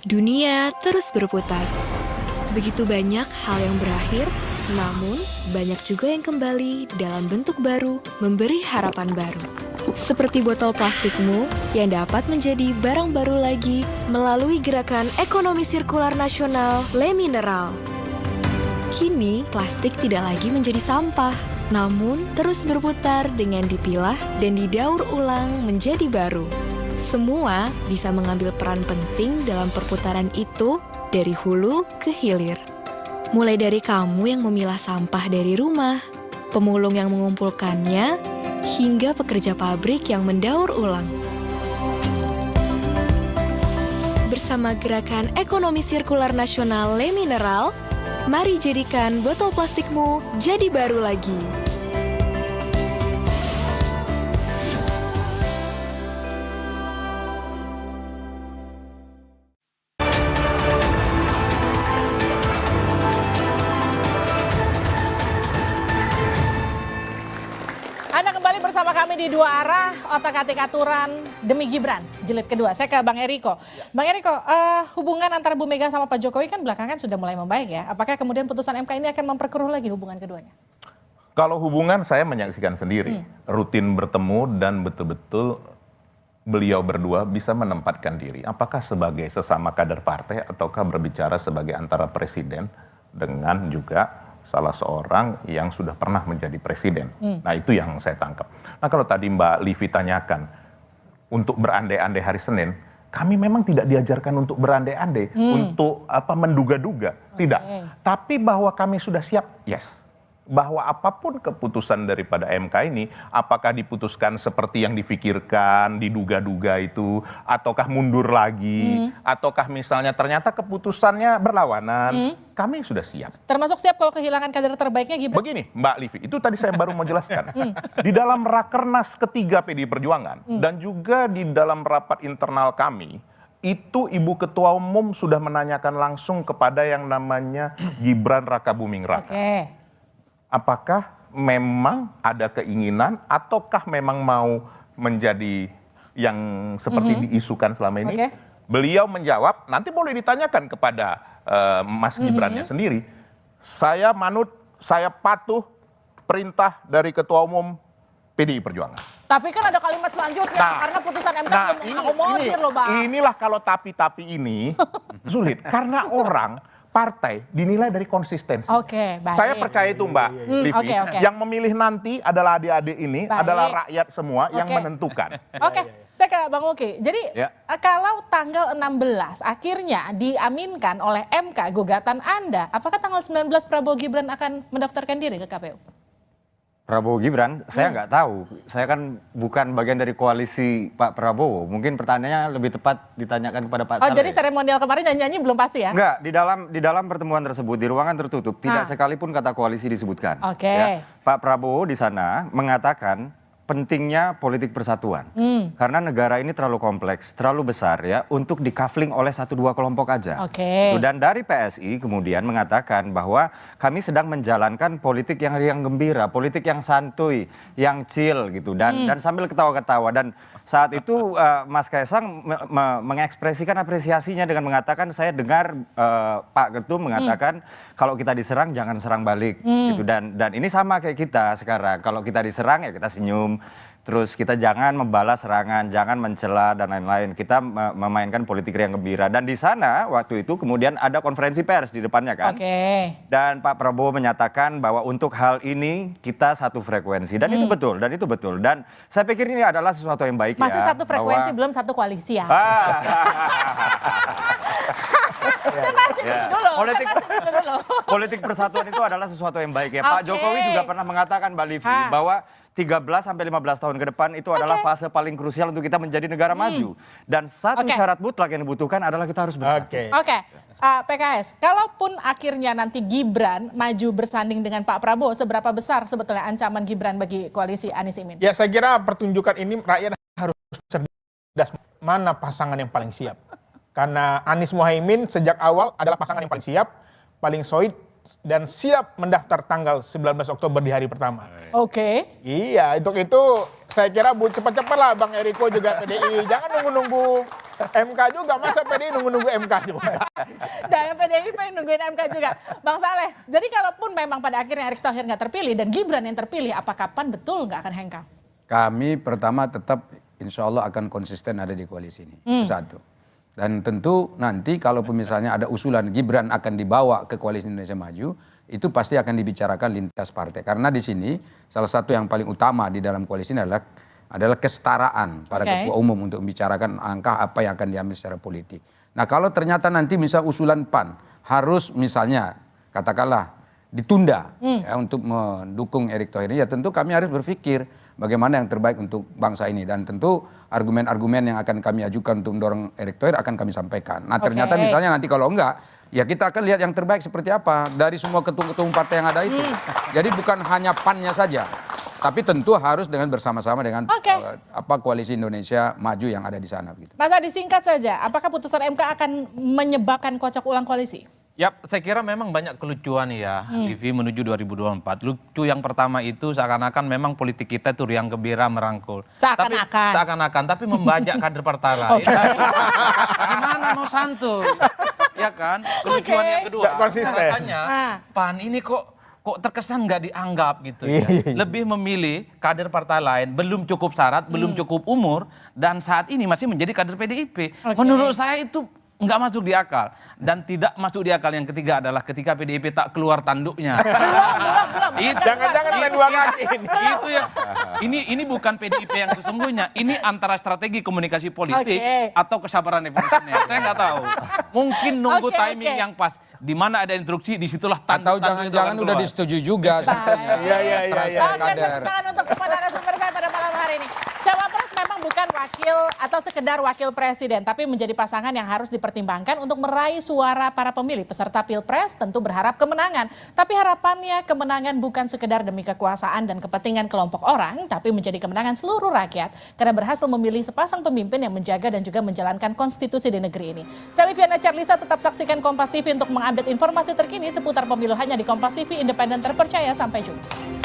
Dunia terus berputar. Begitu banyak hal yang berakhir, namun banyak juga yang kembali dalam bentuk baru, memberi harapan baru. Seperti botol plastikmu yang dapat menjadi barang baru lagi melalui gerakan ekonomi sirkular nasional Le Mineral. Kini, plastik tidak lagi menjadi sampah, namun terus berputar dengan dipilah dan didaur ulang menjadi baru. Semua bisa mengambil peran penting dalam perputaran itu dari hulu ke hilir. Mulai dari kamu yang memilah sampah dari rumah, pemulung yang mengumpulkannya, hingga pekerja pabrik yang mendaur ulang. Bersama gerakan ekonomi sirkular nasional Le Mineral, mari jadikan botol plastikmu jadi baru lagi. Anda kembali bersama kami di Dua Arah, otak-atik aturan demi Gibran, jilid kedua. Saya ke Bang Eriko. Bang Eriko, hubungan antara Bu Mega sama Pak Jokowi kan belakangan sudah mulai membaik ya. Apakah kemudian putusan MK ini akan memperkeruh lagi hubungan keduanya? Kalau hubungan saya menyaksikan sendiri, rutin bertemu dan betul-betul beliau berdua bisa menempatkan diri. Apakah sebagai sesama kader partai ataukah berbicara sebagai antara presiden dengan juga salah seorang yang sudah pernah menjadi presiden. Nah itu yang saya tangkap. Nah kalau tadi Mbak Livi tanyakan, untuk berandai-andai hari Senin, kami memang tidak diajarkan untuk berandai-andai, untuk menduga-duga, tidak. Tapi bahwa kami sudah siap, yes. bahwa apapun keputusan daripada MK ini, apakah diputuskan seperti yang difikirkan, diduga-duga itu, ataukah mundur lagi, ataukah misalnya ternyata keputusannya berlawanan, kami sudah siap. Termasuk siap kalau kehilangan kader terbaiknya Gibran? Begini Mbak Livi, itu tadi saya baru mau jelaskan. Di dalam Rakernas ketiga PDI Perjuangan, dan juga di dalam rapat internal kami, itu Ibu Ketua Umum sudah menanyakan langsung kepada yang namanya Gibran Rakabuming Raka. Apakah memang ada keinginan ataukah memang mau menjadi yang seperti diisukan selama ini? Beliau menjawab, nanti boleh ditanyakan kepada Mas Gibrannya sendiri. Saya manut, saya patuh perintah dari Ketua Umum PDI Perjuangan. Tapi kan ada kalimat selanjutnya, karena putusan MK belum mengakomodir loh Bang. Inilah kalau tapi ini sulit, karena orang partai dinilai dari konsistensi. Baik. Saya percaya itu Mbak Livi. Yang memilih nanti adalah adik-adik ini, adalah rakyat semua yang menentukan. Saya ke Bang Uki. Jadi kalau tanggal 16 akhirnya diaminkan oleh MK gugatan Anda, apakah tanggal 19 Prabowo Gibran akan mendaftarkan diri ke KPU? Prabowo Gibran, saya nggak tahu. Saya kan bukan bagian dari koalisi Pak Prabowo. Mungkin pertanyaannya lebih tepat ditanyakan kepada Pak Saleh. Jadi seremonial kemarin nyanyi-nyanyi belum pasti ya? Enggak, di dalam pertemuan tersebut di ruangan tertutup tidak sekalipun kata koalisi disebutkan. Pak Prabowo di sana mengatakan pentingnya politik persatuan. Karena negara ini terlalu kompleks, terlalu besar ya untuk dikafling oleh 1-2 kelompok aja. Dan dari PSI kemudian mengatakan bahwa kami sedang menjalankan politik yang gembira, politik yang santuy, yang chill gitu dan sambil ketawa-ketawa. Dan saat itu Mas Kaisang mengekspresikan apresiasinya dengan mengatakan, saya dengar Pak Ketum mengatakan kalau kita diserang jangan serang balik gitu. Dan ini sama kayak kita sekarang, kalau kita diserang ya kita senyum. Terus kita jangan membalas serangan, jangan mencela dan lain-lain. Kita memainkan politik yang gembira. Dan di sana waktu itu kemudian ada konferensi pers di depannya kan. Dan Pak Prabowo menyatakan bahwa untuk hal ini kita satu frekuensi. Dan itu betul, dan itu betul. Dan saya pikir ini adalah sesuatu yang baik. Masih satu frekuensi, belum satu koalisi ya. Politik persatuan itu adalah sesuatu yang baik ya. Pak Jokowi juga pernah mengatakan Mbak Livi bahwa 13-15 tahun ke depan itu adalah fase paling krusial untuk kita menjadi negara maju. Dan satu syarat mutlak yang dibutuhkan adalah kita harus bersatu. PKS, kalaupun akhirnya nanti Gibran maju bersanding dengan Pak Prabowo, seberapa besar sebetulnya ancaman Gibran bagi koalisi Anies Imin? Ya saya kira pertunjukan ini rakyat harus cerdas mana pasangan yang paling siap. Karena Anies Muhaimin sejak awal adalah pasangan yang paling siap, paling solid, dan siap mendaftar tanggal 19 Oktober di hari pertama. Iya, untuk itu saya kira cepat-cepat lah Bang Eriko juga PDI. Jangan nunggu-nunggu MK juga, masa PDI nunggu-nunggu MK juga. Dan PDI pengen nungguin MK juga. Bang Saleh, jadi kalaupun memang pada akhirnya Erick Thohir nggak terpilih dan Gibran yang terpilih, apa kapan betul nggak akan hengkang? Kami pertama tetap insya Allah akan konsisten ada di koalisi ini. Itu satu. Dan tentu nanti kalaupun misalnya ada usulan Gibran akan dibawa ke Koalisi Indonesia Maju, itu pasti akan dibicarakan lintas partai. Karena di sini salah satu yang paling utama di dalam koalisi ini adalah kesetaraan para ketua umum untuk membicarakan angka apa yang akan diambil secara politik. Nah kalau ternyata nanti misal usulan PAN harus misalnya katakanlah ditunda ya, untuk mendukung Erick Thohir ini, ya tentu kami harus berpikir bagaimana yang terbaik untuk bangsa ini. Dan tentu argumen-argumen yang akan kami ajukan untuk mendorong Erick Thohir akan kami sampaikan. Nah ternyata misalnya nanti kalau enggak, ya kita akan lihat yang terbaik seperti apa dari semua ketua-ketua partai yang ada itu. Jadi bukan hanya PAN-nya saja, tapi tentu harus dengan bersama-sama dengan Koalisi Indonesia Maju yang ada di sana. Gitu. Mas Adi, singkat saja, apakah putusan MK akan menyebabkan kocok ulang koalisi? Ya, saya kira memang banyak kelucuan ya, Livi menuju 2024. Lucu yang pertama itu seakan-akan memang politik kita itu riang gembira merangkul. Seakan-akan, tapi membajak kader partai lain. Gimana mau santuy? Ya kan? Kelucuan yang kedua, rasanya PAN ini kok terkesan nggak dianggap gitu ya. Lebih memilih kader partai lain, belum cukup syarat, belum cukup umur, dan saat ini masih menjadi kader PDIP. Menurut saya itu nggak masuk di akal. Dan tidak masuk di akal yang ketiga adalah ketika PDIP tak keluar tanduknya. Jangan-jangan main dua kaki ini. Itu ya. Ini bukan PDIP yang sesungguhnya. Ini antara strategi komunikasi politik atau kesabaran emosional. Saya nggak tahu. Mungkin nunggu timing yang pas. Di mana ada instruksi, disitulah Atau jangan-jangan udah disetujui juga. Iya. Oke, tepuk tangan untuk semua narasumber saya pada malam hari ini. Cawapres memang bukan wakil atau sekedar wakil presiden, tapi menjadi pasangan yang harus dipertimbangkan untuk meraih suara para pemilih. Peserta Pilpres tentu berharap kemenangan, tapi harapannya kemenangan bukan sekedar demi kekuasaan dan kepentingan kelompok orang, tapi menjadi kemenangan seluruh rakyat karena berhasil memilih sepasang pemimpin yang menjaga dan juga menjalankan konstitusi di negeri ini. Saya Liviana Charlisa, tetap saksikan Kompas TV untuk mengupdate informasi terkini seputar pemilu hanya di Kompas TV, independen terpercaya. Sampai jumpa.